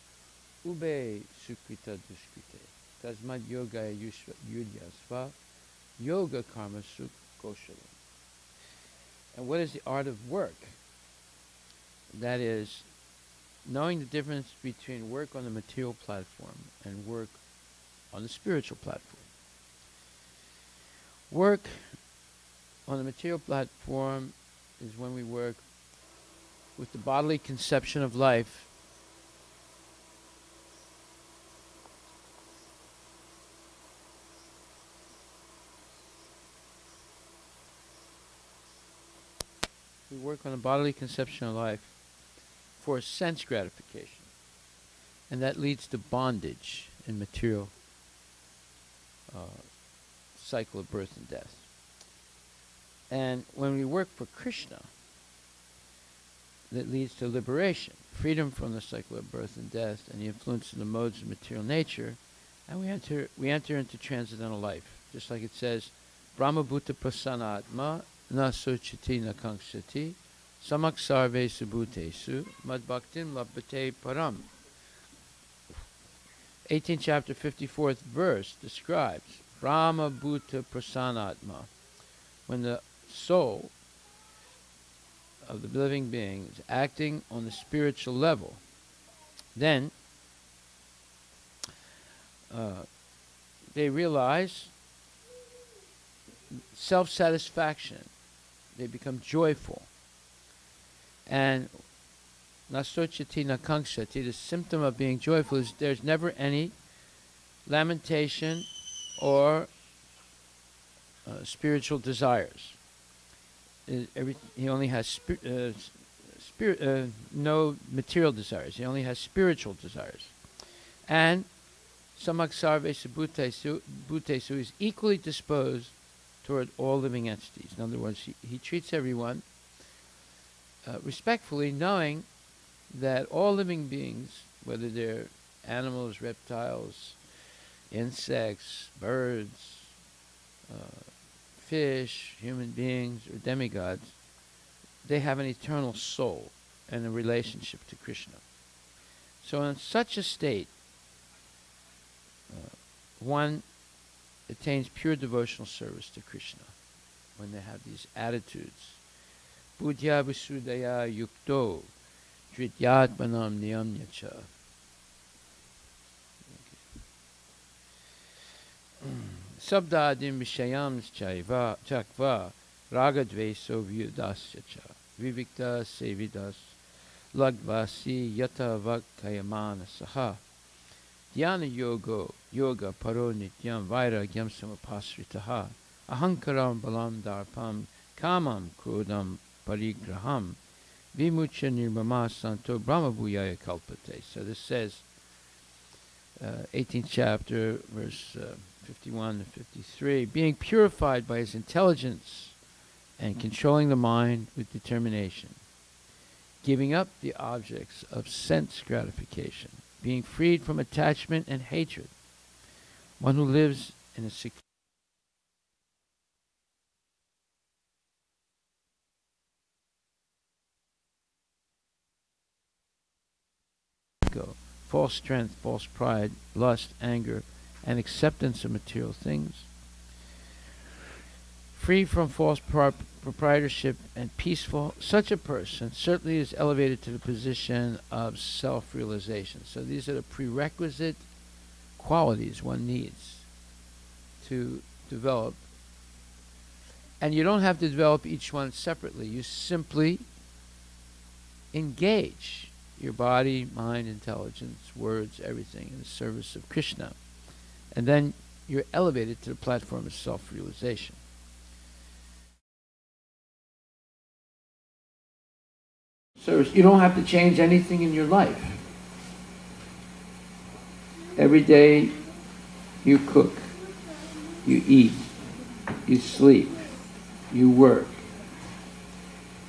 Ube Sukrita Duskrite. Tasmad Yoga Yudyasva Yoga Karma Suk Koshalam. And what is the art of work? That is, knowing the difference between work on the material platform and work on the spiritual platform. Work on the material platform is when we work with the bodily conception of life for sense gratification. And that leads to bondage in material cycle of birth and death. And when we work for Krishna, that leads to liberation, freedom from the cycle of birth and death and the influence of the modes of material nature, and we enter into transcendental life. Just like it says, Brahma Bhuta Prasanatma na sochiti na kankshati samak sarve subhutesu mad bhaktim labhate param. 18th chapter, 54th verse describes Brahma Bhuta Prasanatma, when the soul of the living being is acting on the spiritual level, then they realize self-satisfaction. They become joyful. And nasochati nakankshati, the symptom of being joyful is there's never any lamentation or spiritual desires. He only has no material desires. He only has spiritual desires. And samak sarve bhutesu is equally disposed toward all living entities. In other words, he treats everyone respectfully, knowing that all living beings, whether they're animals, reptiles, insects, birds, fish, human beings, or demigods, they have an eternal soul and a relationship to Krishna. So in such a state, one attains pure devotional service to Krishna when they have these attitudes. Buddhya visudaya yukto drityatmanam niyamyacha. Sabdadim vishayam chakva ragadveso vyudasya cha, vivikta sevidas, lagvasi yata vakayamana saha, dhyana yoga paro nityam vairagyam samapasritaha, ahankaram balam darpam, kamam krodam parigraham, vimucha nirmama santo brahmabhuyaya kalpate. So this says, 18th chapter, verse 51 to 53, being purified by his intelligence and controlling the mind with determination, giving up the objects of sense gratification, being freed from attachment and hatred, one who lives in a secure ego, false strength, false pride, lust, anger, and acceptance of material things, free from false proprietorship and peaceful, such a person certainly is elevated to the position of self-realization. So these are the prerequisite qualities one needs to develop. And you don't have to develop each one separately. You simply engage your body, mind, intelligence, words, everything in the service of Krishna. And then you're elevated to the platform of self-realization. Service. You don't have to change anything in your life. Every day you cook, you eat, you sleep, you work,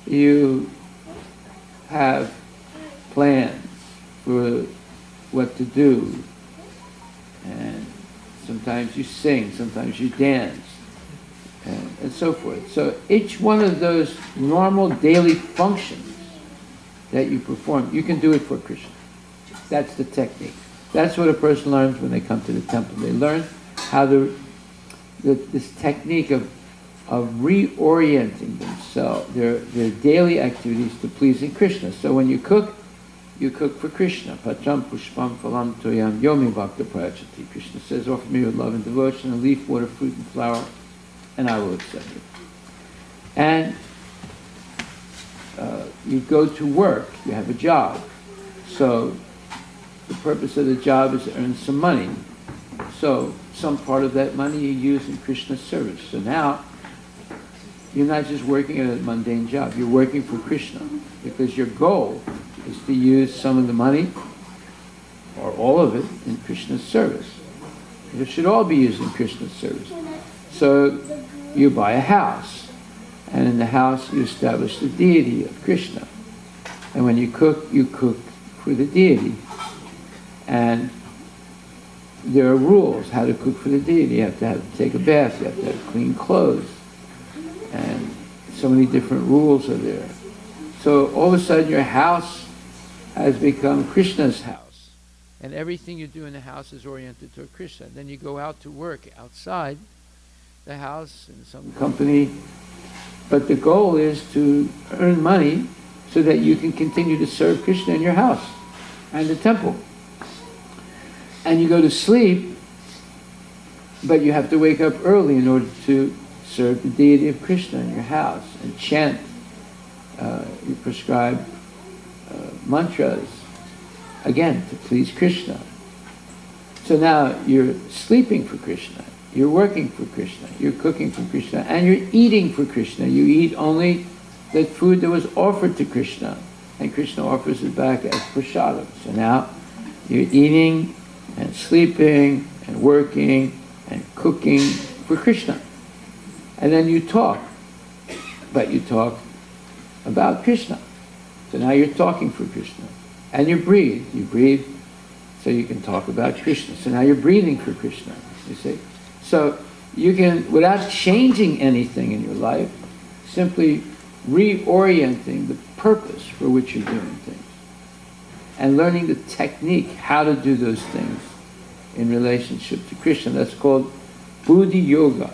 you have plans for what to do, and sometimes you sing, sometimes you dance, and so forth. So each one of those normal daily functions that you perform, you can do it for Krishna. That's the technique. That's what a person learns when they come to the temple. They learn how this technique of reorienting themselves, their daily activities to pleasing Krishna. So when you cook for Krishna. Pacham pushpam phalam toyam yomi bhakta prayachati. Krishna says, offer me with love and devotion, a leaf, water, fruit, and flower, and I will accept it. And you go to work, you have a job. So the purpose of the job is to earn some money. So some part of that money you use in Krishna's service. So now, you're not just working at a mundane job, you're working for Krishna, because your goal is to use some of the money, or all of it, in Krishna's service. It should all be used in Krishna's service. So you buy a house, and in the house you establish the deity of Krishna. And when you cook for the deity. And there are rules how to cook for the deity. You have to take a bath, you have to have clean clothes, and so many different rules are there. So all of a sudden your house has become Krishna's house, and everything you do in the house is oriented toward Krishna. Then you go out to work outside the house in some company, but the goal is to earn money so that you can continue to serve Krishna in your house and the temple. And you go to sleep, but you have to wake up early in order to serve the deity of Krishna in your house and chant. You prescribe mantras, again, to please Krishna. So now you're sleeping for Krishna, you're working for Krishna, you're cooking for Krishna, and you're eating for Krishna. You eat only that food that was offered to Krishna, and Krishna offers it back as prasadam. So now you're eating and sleeping and working and cooking for Krishna. And then you talk, but you talk about Krishna. So now you're talking for Krishna. And you breathe so you can talk about Krishna. So now you're breathing for Krishna, you see. So you can, without changing anything in your life, simply reorienting the purpose for which you're doing things, and learning the technique how to do those things in relationship to Krishna. That's called Buddhi Yoga.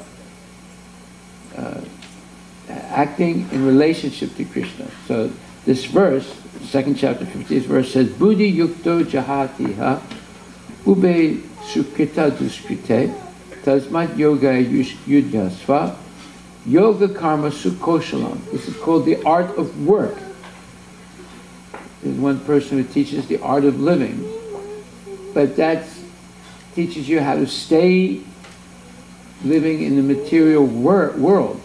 Acting in relationship to Krishna. So this verse, second chapter, 50th verse says, Buddhi yukto jahatiha ube sukrita duskrite tasmat yoga yudhyasva Yoga Karma Sukoshalam. This is called the art of work. There's one person who teaches the art of living, but that teaches you how to stay living in the material world,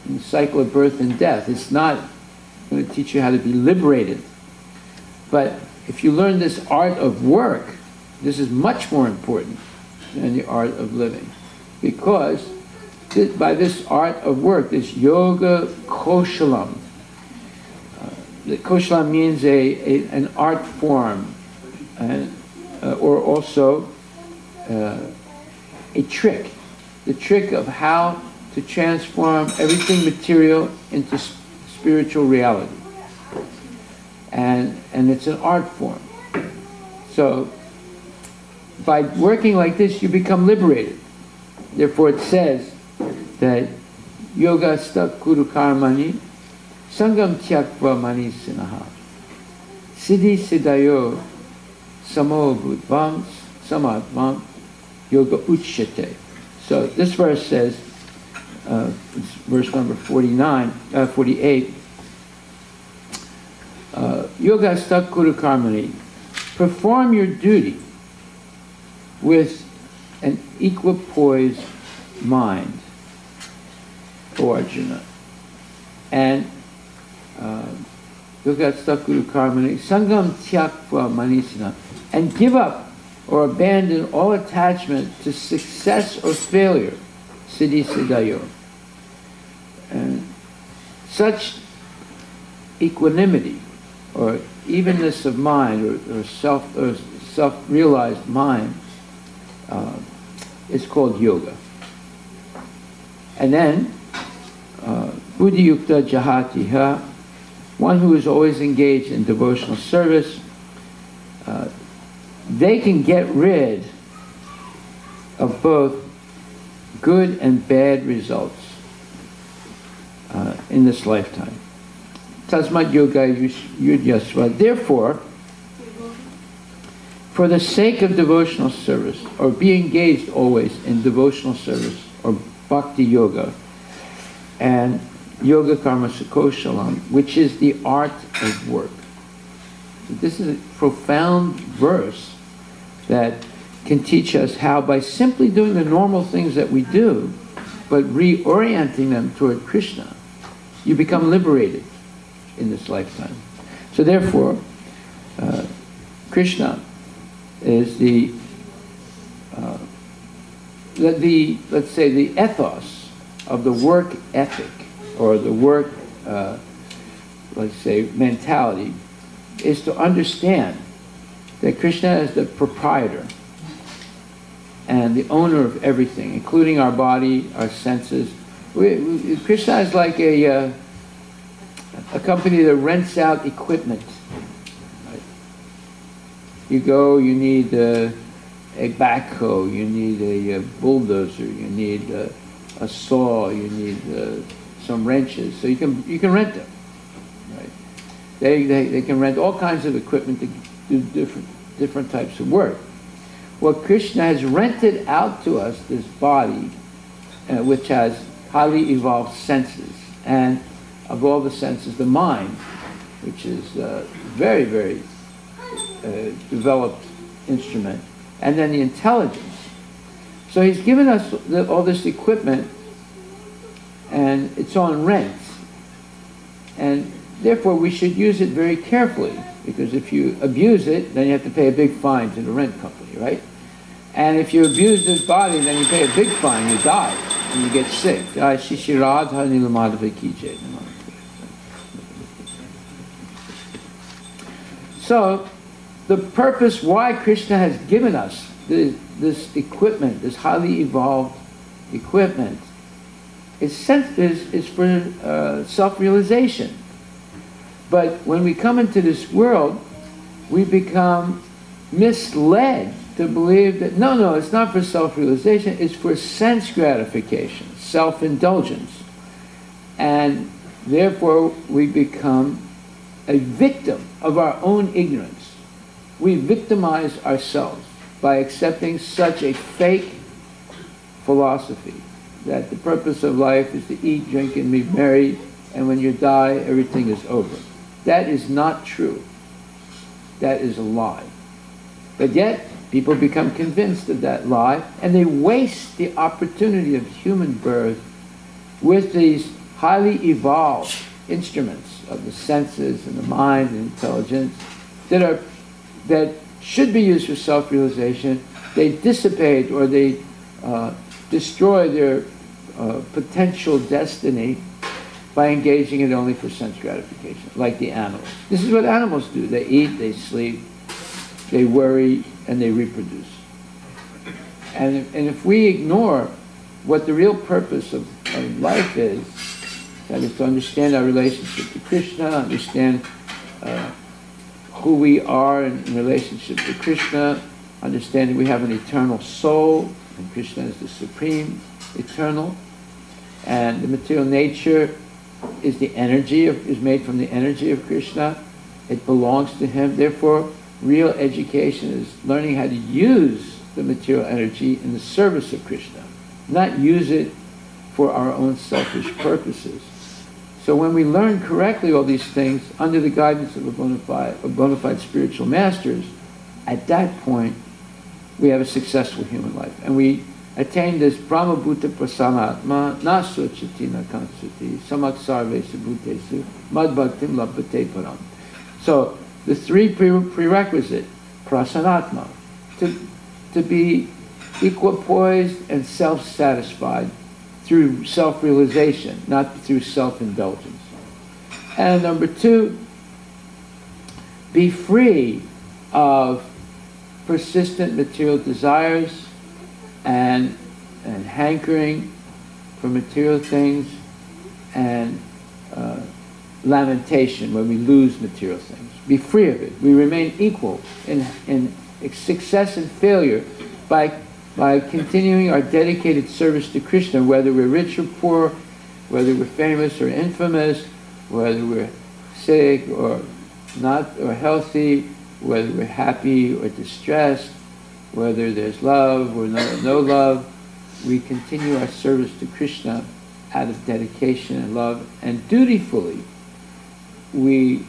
in the cycle of birth and death. It's not going to teach you how to be liberated. But if you learn this art of work, this is much more important than the art of living. Because by this art of work, this yoga koshalam, the koshalam means an art form, or also a trick. The trick of how to transform everything material into spiritual reality. And it's an art form. So, by working like this, you become liberated. Therefore it says that yoga sta kuru karmani sangam tyakva mani sinaha siddhi siddhayo samo budvam samadvam yoga uchyate. So this verse says, it's verse number 48, yoga sta kuru karmani, perform your duty with an equipoised mind, O Arjuna. And yoga sta kuru karmani sangam tyakva manisina, and give up or abandon all attachment to success or failure, siddhi siddhayo. And such equanimity or evenness of mind or self-realized mind is called yoga. And then buddhi yukta jahatiha, one who is always engaged in devotional service, they can get rid of both good and bad results in this lifetime. Tasmat yoga yudyasva. Therefore, for the sake of devotional service, or be engaged always in devotional service, or bhakti yoga, and yoga karma sukoshalam, which is the art of work. This is a profound verse that can teach us how, by simply doing the normal things that we do, but reorienting them toward Krishna, you become liberated in this lifetime. So therefore, Krishna is let's say, the ethos of the work ethic, or the work, let's say, mentality, is to understand that Krishna is the proprietor and the owner of everything, including our body, our senses. Krishna is like a company that rents out equipment. Right? You go, you need a backhoe, you need a bulldozer, you need a saw, you need some wrenches. So you can rent them. Right? They can rent all kinds of equipment to do different types of work. Well, Krishna has rented out to us this body, which has highly evolved senses, and of all the senses, the mind, which is a very, very developed instrument, and then the intelligence. So he's given us all this equipment, and it's on rent, and therefore we should use it very carefully, because if you abuse it, then you have to pay a big fine to the rent company, right? And if you abuse this body, then you pay a big fine, you die, and you get sick. So, the purpose why Krishna has given us this equipment, this highly evolved equipment, is for self-realization. But when we come into this world, we become misled to believe that, no, it's not for self-realization, it's for sense gratification, self-indulgence. And therefore, we become a victim of our own ignorance. We victimize ourselves by accepting such a fake philosophy that the purpose of life is to eat, drink, and be merry, and when you die, everything is over. That is not true. That is a lie. But yet, people become convinced of that lie, and they waste the opportunity of human birth with these highly evolved instruments of the senses and the mind and intelligence that should be used for self-realization. They dissipate or they destroy their potential destiny by engaging it only for sense gratification, like the animals. This is what animals do. They eat, they sleep, they worry, and they reproduce. And if we ignore what the real purpose of life is, that is to understand our relationship to Krishna, understand who we are in relationship to Krishna, understanding we have an eternal soul, and Krishna is the supreme, eternal, and the material nature is the energy is made from the energy of Krishna. It belongs to him. Therefore, real education is learning how to use the material energy in the service of Krishna, not use it for our own selfish purposes. So when we learn correctly all these things under the guidance of bona fide spiritual masters, at that point we have a successful human life. And we attain this Brahmabhuta Prasanatma, na sochati na kansati, samak sarvesu bhutesu, mad bhaktim labhate param. So the three prerequisite, prasanatma, to be equipoised and self-satisfied through self-realization, not through self-indulgence. And number two, be free of persistent material desires and hankering for material things and lamentation when we lose material things. Be free of it. We remain equal in success and failure by continuing our dedicated service to Krishna, whether we're rich or poor, whether we're famous or infamous, whether we're sick or not or healthy, whether we're happy or distressed, whether there's love or no love. We continue our service to Krishna out of dedication and love, and dutifully we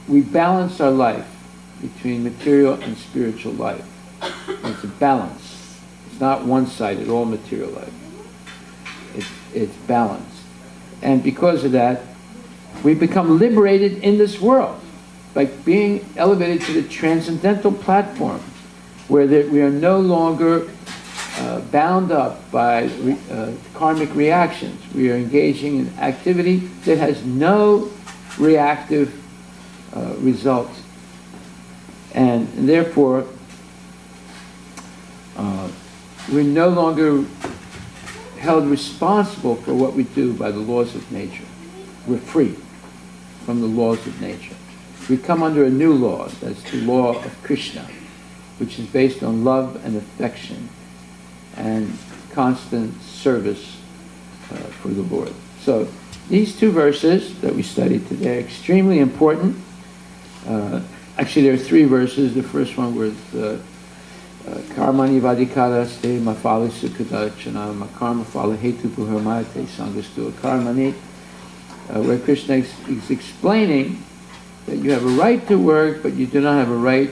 balance our life between material and spiritual life. It's a balance. It's not one-sided, all material life. It's balanced. And because of that, we become liberated in this world by being elevated to the transcendental platform where we are no longer bound up by karmic reactions. We are engaging in activity that has no reactive results. And therefore, we're no longer held responsible for what we do by the laws of nature. We're free from the laws of nature. We come under a new law, that's the law of Krishna, which is based on love and affection and constant service for the Lord. So these two verses that we studied today are extremely important. Actually, there are three verses. The first one was Karmani vadikaraste mafali sukadachana makarma fala hetu puharmayate sangastu karmani, where Krishna is explaining that you have a right to work, but you do not have a right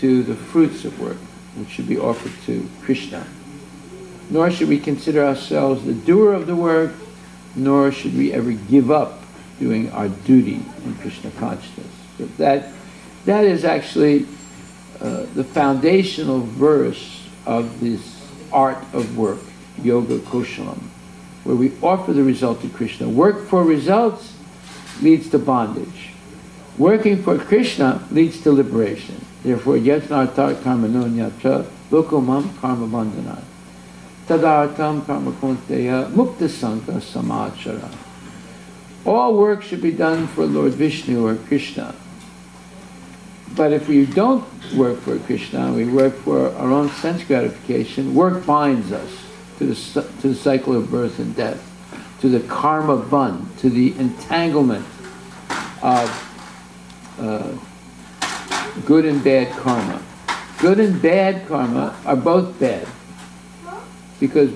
to the fruits of work, which should be offered to Krishna. Nor should we consider ourselves the doer of the work, nor should we ever give up doing our duty in Krishna consciousness. So that is actually the foundational verse of this art of work, Yoga Kushalam, where we offer the result to Krishna. Work for results leads to bondage. Working for Krishna leads to liberation. Therefore, yatnartar karmanonyatra lokomam karma bandhana tadartam karma kunteya mukta sankha samachara. All work should be done for Lord Vishnu or Krishna. But if we don't work for Krishna, we work for our own sense gratification, work binds us to the cycle of birth and death, to the karma band, to the entanglement of good and bad karma. Good and bad karma are both bad. because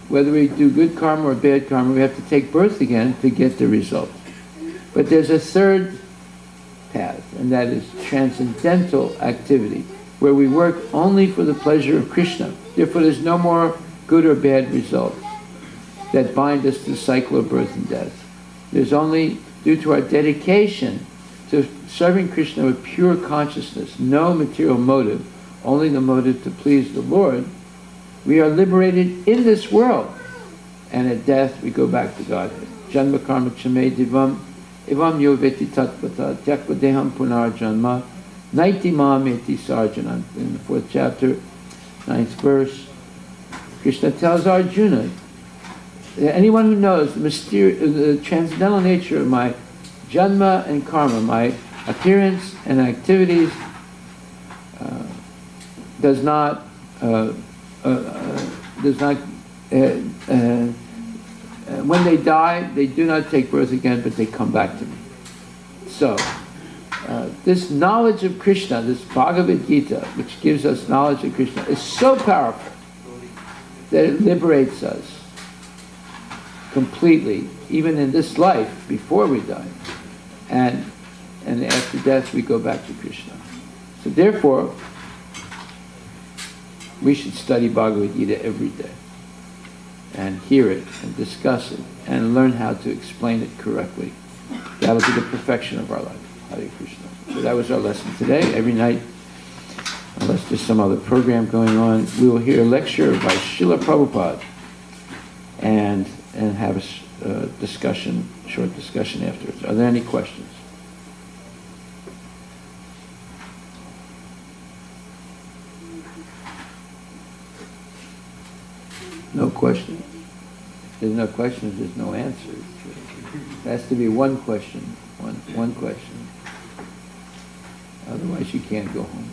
whether we do good karma or bad karma, we have to take birth again to get the result. But there's a third path, and that is transcendental activity, where we work only for the pleasure of Krishna. Therefore, there's no more good or bad results that bind us to the cycle of birth and death. There's only, due to our dedication to serving Krishna with pure consciousness, no material motive, only the motive to please the Lord, we are liberated in this world. And at death, we go back to Godhead. Janma karma chame divam, evam yoveti tatpata, tyakva deham punar janma, naiti mameti sarjanam. In the 4th chapter, 9th verse, Krishna tells Arjuna, anyone who knows the transcendental nature of my janma and karma, my appearance and activities, does not when they die, they do not take birth again, but they come back to me. So, this knowledge of Krishna, this Bhagavad Gita, which gives us knowledge of Krishna, is so powerful that it liberates us completely, even in this life, before we die. And after death, we go back to Krishna. So therefore, we should study Bhagavad Gita every day and hear it and discuss it and learn how to explain it correctly. That will be the perfection of our life. Hare Krishna. So that was our lesson today. Every night, unless there's some other program going on, we will hear a lecture by Srila Prabhupada and have a discussion, short discussion afterwards. Are there any questions? No questions? If there's no questions, there's no answers. It has to be one question. One question. Otherwise you can't go home.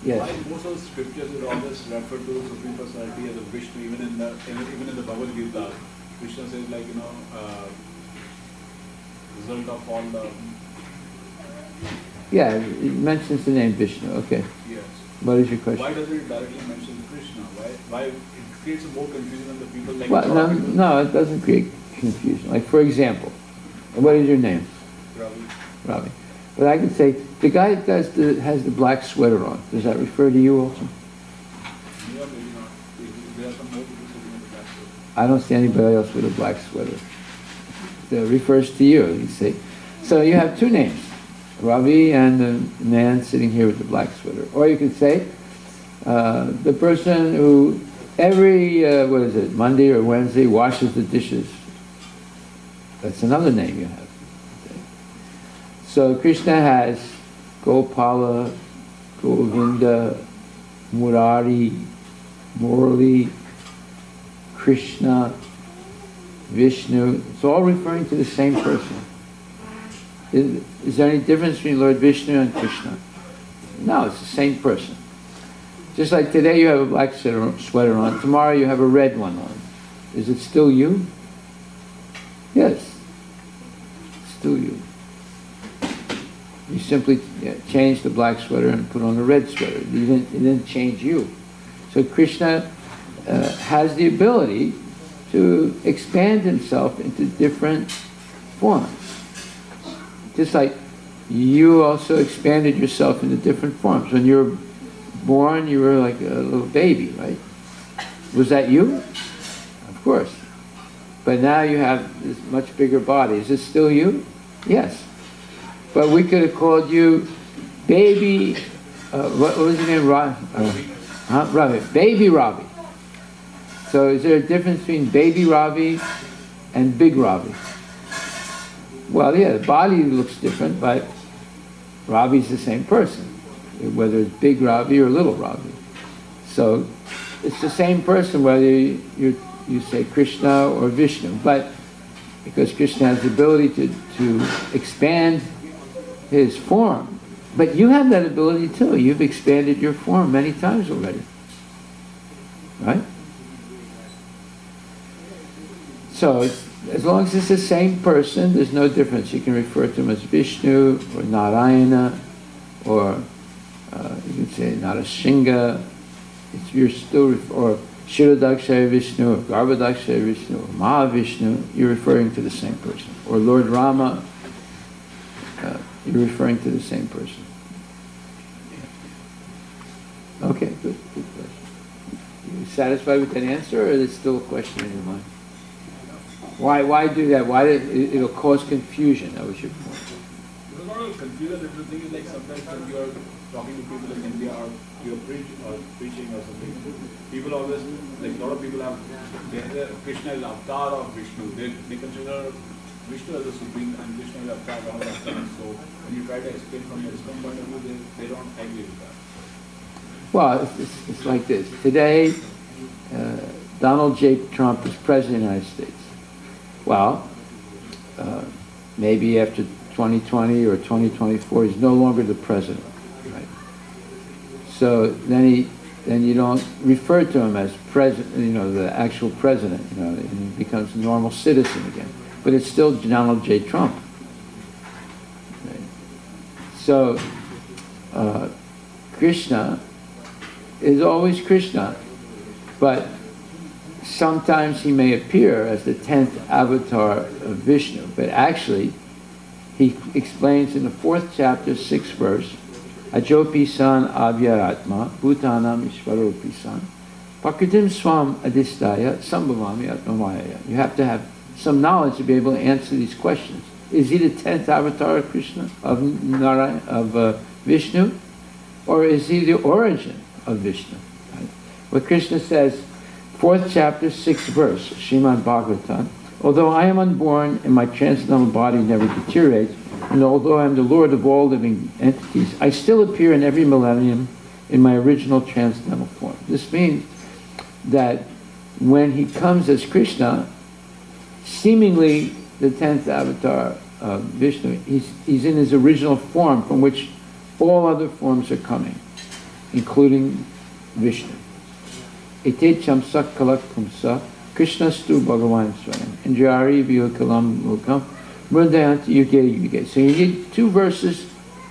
Yes? Why most of the scriptures will always refer to the Supreme Personality as a Vishnu, even in the Bhagavad Gita. Krishna says, like, result of all the... Yeah, it mentions the name Vishnu. Okay. Yes. What is your question? Why doesn't it directly mention Krishna? Why it creates more confusion than the people like... Well, no, it doesn't create confusion. Like, for example, what is your name? Ravi. Ravi. But I can say, the guy that has the black sweater on, does that refer to you also? Yeah, maybe not. There are some more people sitting in the back. I don't see anybody else with a black sweater. That refers to you, you see. So you have two names, Ravi and the man sitting here with the black sweater. Or you could say, the person who every, Monday or Wednesday washes the dishes. That's another name you have. So Krishna has Gopala, Govinda, Murari, Murali, Krishna, Vishnu. It's all referring to the same person. Is there any difference between Lord Vishnu and Krishna? No, it's the same person. Just like today you have a black sweater on, tomorrow you have a red one on. Is it still you? Yes, it's still you. You simply change the black sweater and put on a red sweater. It didn't change you. So Krishna has the ability to expand himself into different forms. Just like you also expanded yourself into different forms. When you were born, you were like a little baby, right? Was that you? Of course. But now you have this much bigger body. Is it still you? Yes. But we could have called you baby, what was his name? Ravi. Baby Ravi. So is there a difference between baby Ravi and big Ravi? Well, yeah, the body looks different, but Ravi's the same person, whether it's big Ravi or little Ravi. So it's the same person whether you say Krishna or Vishnu, but because Krishna has the ability to expand his form. But you have that ability too. You've expanded your form many times already. Right? So as long as it's the same person, there's no difference. You can refer to him as Vishnu or Narayana, or you can say Narasingha. You're still, or Kshirodakshaya Vishnu, or Garbhodakshaya Vishnu, or Mahavishnu, you're referring to the same person. Or Lord Rama, you're referring to the same person. Okay, good question. You satisfied with that answer, or is it still a question in your mind? Why do that? Why it'll cause confusion? That was your point. It was not a confusion. The thing is, like, sometimes when you are talking to people in India, or you're preaching or something, people always, like, a lot of people have, Krishna is avatar of Vishnu. They consider Vishnu as a supreme, and Krishna is avatar of avatar. So when you try to explain from your ISKCON point of view, they don't agree with that. Well, it's like this. Today, Donald J. Trump is president of the United States. Well, maybe after 2020 or 2024, he's no longer the president, right? So then you don't refer to him as president, the actual president, and he becomes a normal citizen again. But it's still Donald J. Trump. Right? So Krishna is always Krishna, but sometimes he may appear as the 10th avatar of Vishnu, but actually he explains in the 4th chapter, 6th verse, Ajopi-san avyaratma bhutanam ishvaropi-san pakritim swam adistaya sambhavami atmamaya. You have to have some knowledge to be able to answer these questions. Is he the 10th avatar of Krishna, of Vishnu, or is he the origin of Vishnu? Right? What Krishna says, 4th chapter, 6th verse, Srimad Bhagavatam, although I am unborn and my transcendental body never deteriorates, and although I am the Lord of all living entities, I still appear in every millennium in my original transcendental form. This means that when he comes as Krishna, seemingly the 10th avatar of Vishnu, he's in his original form from which all other forms are coming, including Vishnu. Ete chamsak kalak kumsa Krishna stu Bhagavan Swayam Indriyari Vyakalam Mukam Mrundayanti Yuge Yuge. So you need 2 verses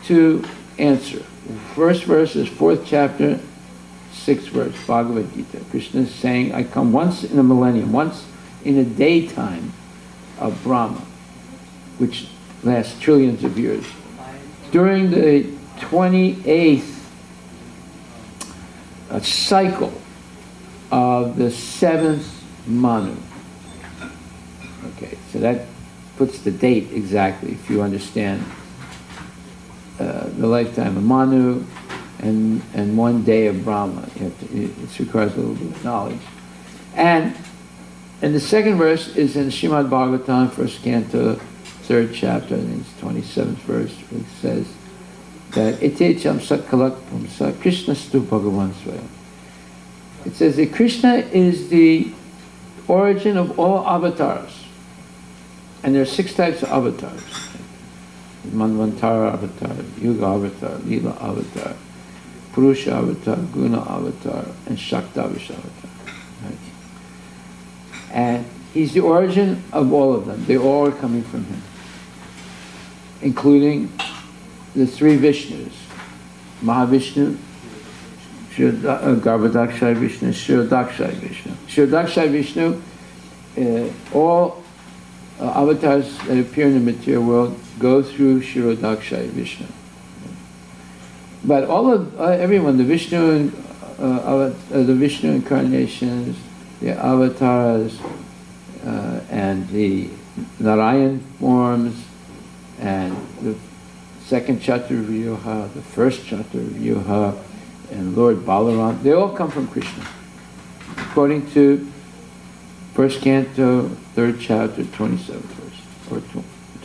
to answer. The first verse is 4th chapter, 6th verse, Bhagavad Gita. Krishna is saying, I come once in a millennium, once in a daytime of Brahma, which lasts trillions of years. During the 28th cycle of the 7th Manu. Okay, so that puts the date exactly, if you understand the lifetime of Manu and 1 day of Brahma. It requires a little bit of knowledge. And the second verse is in Srimad Bhagavatam, 1st canto, 3rd chapter, and it's 27th verse, which says that Ete cham sakkalak pumsa Krishna stu Bhagavan Swayam. It says that Krishna is the origin of all avatars. And there are 6 types of avatars. Manvantara avatar, Yuga avatar, Lila avatar, Purusha avatar, Guna avatar, and Shaktavish avatar. Right? And he's the origin of all of them. They all are coming from him. Including the 3 Vishnus. Mahavishnu, Garbhodakshaya Vishnu, Kshirodakshaya Vishnu. Kshirodakshaya Vishnu, all avatars that appear in the material world go through Kshirodakshaya Vishnu. But all of everyone, the Vishnu incarnations, the avatars, and the Narayan forms, and the 2nd Chaturvyuha, the 1st Chaturvyuha, and Lord Balaram, they all come from Krishna, according to 1st canto, 3rd chapter, 27th verse, or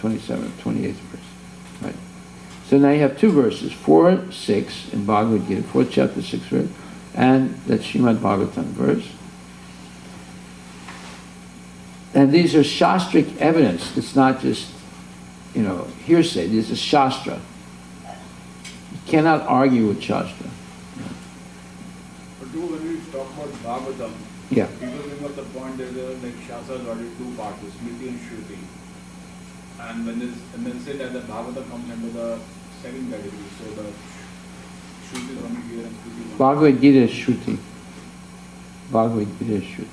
27th, 28th verse. Right. So now you have 2 verses, 4, 6 in Bhagavad Gita, 4th chapter, 6th verse, and that Srimad Bhagavatam verse. And these are shastric evidence. It's not just, hearsay. This is Shastra. You cannot argue with Shastra. But when we talk about Bhagavatam, yeah. People bring up the point that Shastra is already 2 parts, Smriti and Shruti. And then say that the Bhagavatam comes under the 2nd category. So the Shruti is only here and Smriti is only Bhagavad Gita is Shruti. Bhagavad Gita is Shruti.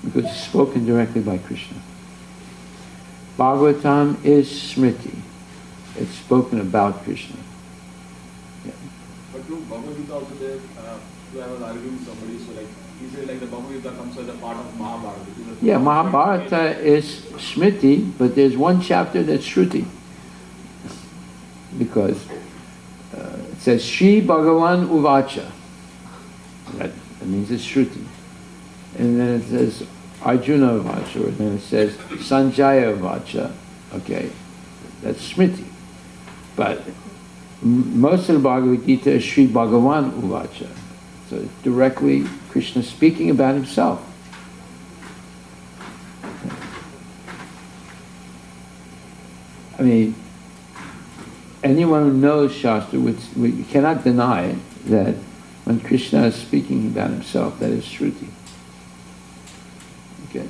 Because it's spoken directly by Krishna. Bhagavatam is Smriti. It's spoken about Krishna. Yeah. But through Bhagavad Gita also there, I was arguing with somebody, so like, he said like the Bhagavad Gita comes as a part of Mahabharata. Yeah, Mahabharata is Smriti, but there's one chapter that's Shruti. Because it says, Shri Bhagavan Uvacha. That means it's Shruti. And then it says, Arjuna Uvacha, or then it says, Sanjaya Uvacha. Okay, that's Smriti. But most of the Bhagavad Gita is Shri Bhagavan Uvacha. So it's directly Krishna speaking about himself. I mean, anyone who knows Shastra we cannot deny that when Krishna is speaking about himself, that is Shruti. Okay.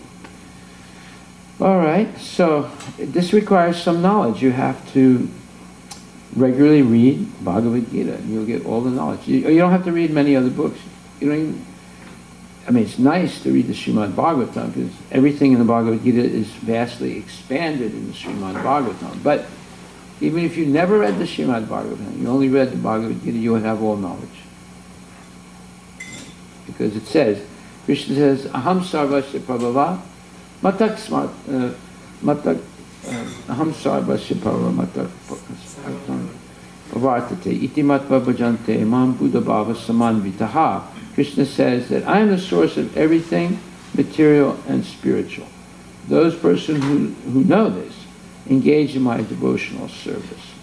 All right, so this requires some knowledge. You have to regularly read Bhagavad Gita, and you'll get all the knowledge. You don't have to read many other books. You don't even, I mean, it's nice to read the Srimad Bhagavatam because everything in the Bhagavad Gita is vastly expanded in the Srimad Bhagavatam. But even if you never read the Srimad Bhagavatam, you only read the Bhagavad Gita, you would have all knowledge. Because it says, Krishna says, Aham sarvasya prabhava, matak smart, matak, aham sarvasya prabhava, matak pavartate, iti matva bhajante, imam buddha bhava samanvitaha. Krishna says that I am the source of everything material and spiritual. Those persons who know this engage in my devotional service.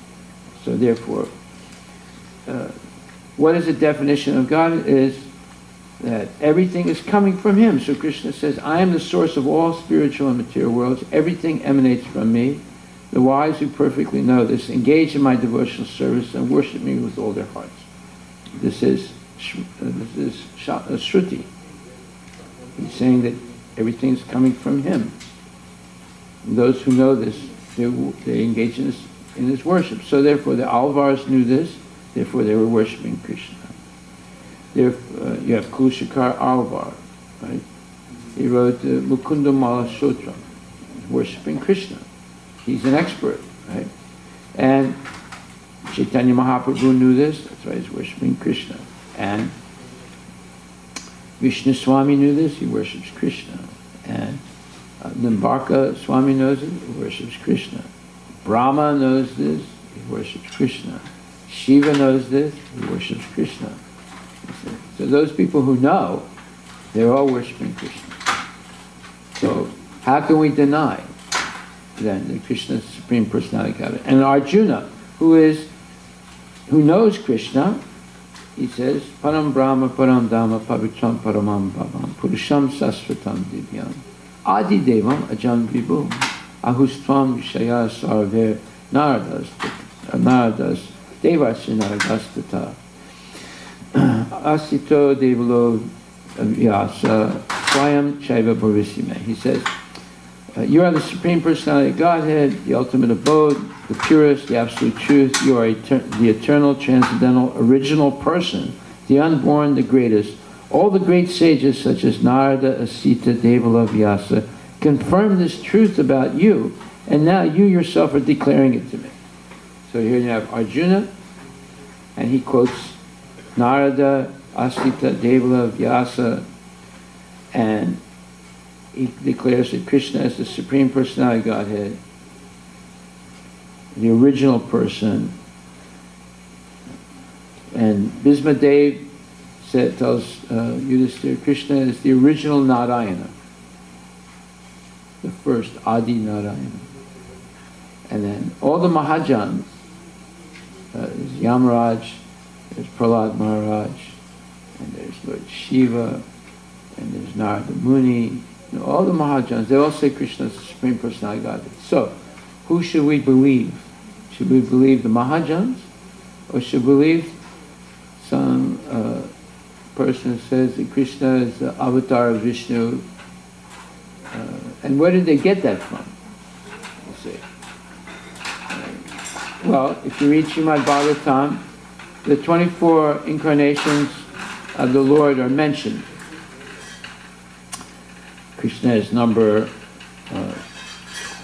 So therefore, what is the definition of God? It is that everything is coming from Him. So Krishna says, I am the source of all spiritual and material worlds. Everything emanates from me. The wise who perfectly know this engage in my devotional service and worship me with all their hearts. This is Shruti. He's saying that everything is coming from Him. And those who know this, they engage in this worship. So therefore the Alvars knew this, therefore they were worshipping Krishna. You have Kulshakar Alvar, right? He wrote Mukunda Mala Sutram, worshipping Krishna. He's an expert, right? And Chaitanya Mahaprabhu knew this, that's why he's worshipping Krishna. And Vishnu Swami knew this, he worships Krishna. And Nimbarka Swami knows it, he worships Krishna. Brahma knows this, he worships Krishna. Shiva knows this, he worships Krishna. So those people who know, they're all worshipping Krishna. So how can we deny then that Krishna is the Supreme Personality of Godhead? And Arjuna, who knows Krishna, he says, Param Brahma, Param Dhamma, Pavitram Paramam Bhavam, Purusham Sasvatam Divyam, Adi Devam Ajam Vibhu, Ahustvam Vishaya Sarver Naradas, Devasya Naradastata, Asito Devalo Vyasa, Swayam Chaiva Bhavisime. He says, you are the Supreme Personality of Godhead, the ultimate abode, the purest, the absolute truth. You are the eternal, transcendental, original person, the unborn, the greatest. All the great sages such as Narada, Asita, Devala, Vyasa confirm this truth about you, and now you yourself are declaring it to me. So here you have Arjuna, and he quotes Narada, Asita, Devala, Vyasa, and he declares that Krishna is the Supreme Personality of Godhead, the original person. And Bhismadev tells Yudhishthira, Krishna is the original Narayana, the first Adi Narayana. And then all the Mahajans, there's Yamaraj, there's Prahlad Maharaj, and there's Lord Shiva, and there's Narada Muni, all the Mahajans, they all say Krishna is the Supreme Personality of Godhead. So, who should we believe? Should we believe the Mahajans? Or should we believe some person who says that Krishna is the avatar of Vishnu? And where did they get that from? You see. Well, if you read Srimad Bhagavatam, the 24 incarnations of the Lord are mentioned. Krishna is number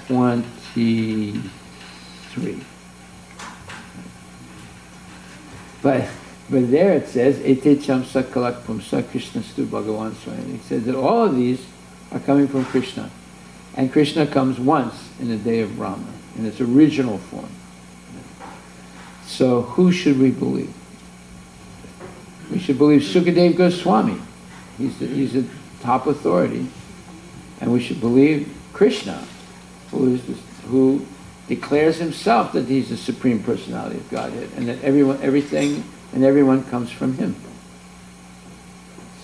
23. But there it says, Ete Chamsa Kalak Pumsa Krishna Stu Bhagavan Swami. It says that all of these are coming from Krishna. And Krishna comes once in the day of Brahma, in its original form. So who should we believe? We should believe Sukadeva Goswami. He's the top authority. And we should believe Krishna, who declares himself that he's the Supreme Personality of Godhead, and that everything and everyone comes from him.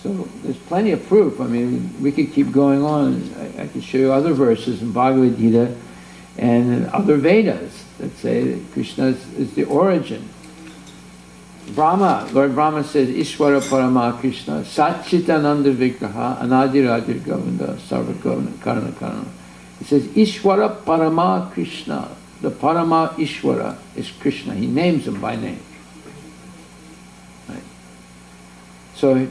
So there's plenty of proof. I mean, we could keep going on. I could show you other verses in Bhagavad Gita and in other Vedas that say that Krishna is the origin. Brahma, Lord Brahma says, Ishvara Parama Krishna, Satchitananda Vigraha, Anadiradir Govinda, Sarva Govinda, Karana Karana. He says, Ishvara Parama Krishna. The Parama Ishvara is Krishna. He names him by name. Right. So,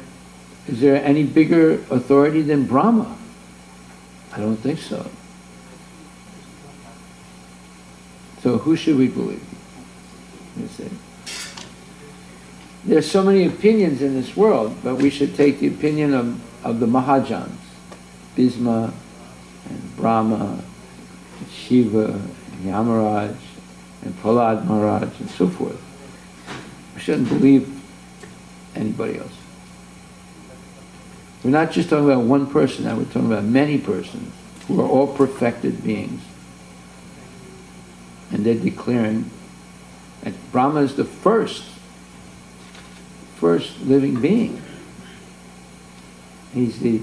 is there any bigger authority than Brahma? I don't think so. So who should we believe? You see. There's so many opinions in this world, but we should take the opinion of the Mahajans, Bhisma, and Brahma, and Shiva, and Yamaraj, and Prahlad Maharaj, and so forth. We shouldn't believe anybody else. We're not just talking about one person now, we're talking about many persons who are all perfected beings. And they're declaring that Brahma is the first living being. He's the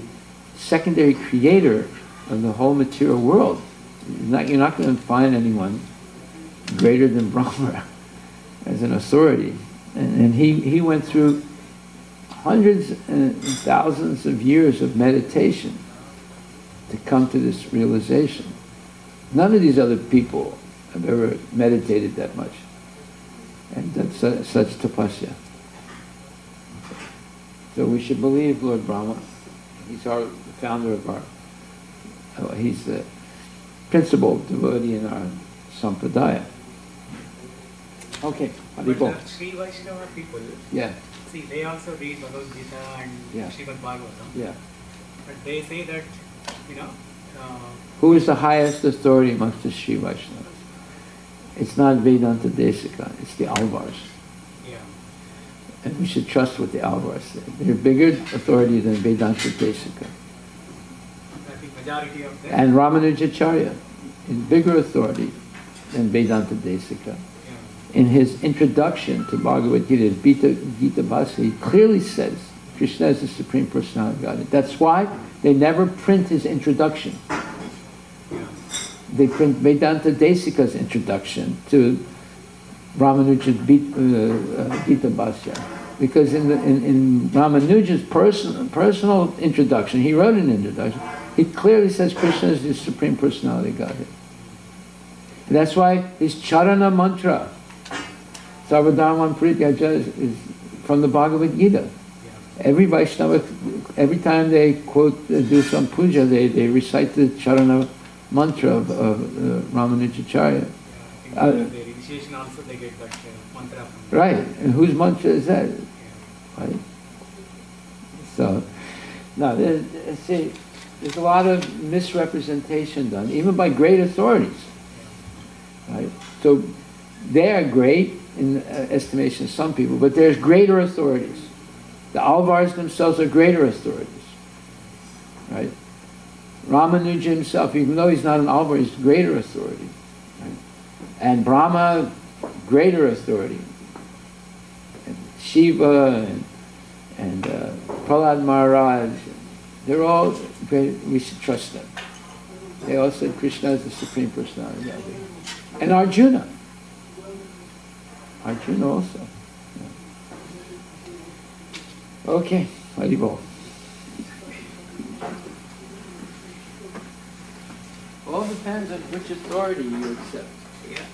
secondary creator of the whole material world. You're not going to find anyone greater than Brahma as an authority. And he went through hundreds and thousands of years of meditation to come to this realization. None of these other people have ever meditated that much and done such tapasya. So we should believe Lord Brahma. He's the founder of our, he's the principal devotee in our sampradaya. Okay, Haribol. Sri Vaishnava people, Yeah. see, they also read Bhagavad Gita and Yeah. Srimad Bhagavatam. Yeah. But they say that, Who is the highest authority amongst the Sri Vaishnavas? It's not Vedanta Desika, it's the Alvars. yeah, And we should trust what the Alvars say. They're bigger authority than Vedanta Desika. I think majority of them. And Ramanujacharya is bigger authority than Vedanta Desika. Yeah. In his introduction to Bhagavad Gita, Gita Bhasya, he clearly says Krishna is the Supreme Personality of Godhead. That's why they never print his introduction. They print Vedanta Desika's introduction to Ramanuja's Gita Bhasya. Because in Ramanuja's personal introduction, he wrote an introduction, he clearly says Krishna is the Supreme Personality of Godhead. And that's why his Charana mantra, Sarvadharman Prityaja, is from the Bhagavad Gita. Every Vaishnava, every time they quote, do some puja, they recite the Charana mantra of Ramanujacharya. Yeah, in their initiation also they get that mantra from. Right, and whose mantra is that? Yeah. Right. So, now, see, there's a lot of misrepresentation done, even by great authorities. Right? So, they are great in the estimation of some people, but there's greater authorities. The Alvars themselves are greater authorities. Right? Ramanuja himself, even though he's not an Alvar, he's greater authority. Right? And Brahma, greater authority. And Shiva and Prahlad Maharaj, they're all great. We should trust them. They all said Krishna is the Supreme Personality. And Arjuna. Arjuna also. Yeah. Okay, Haribol. All depends on which authority you accept. Yeah.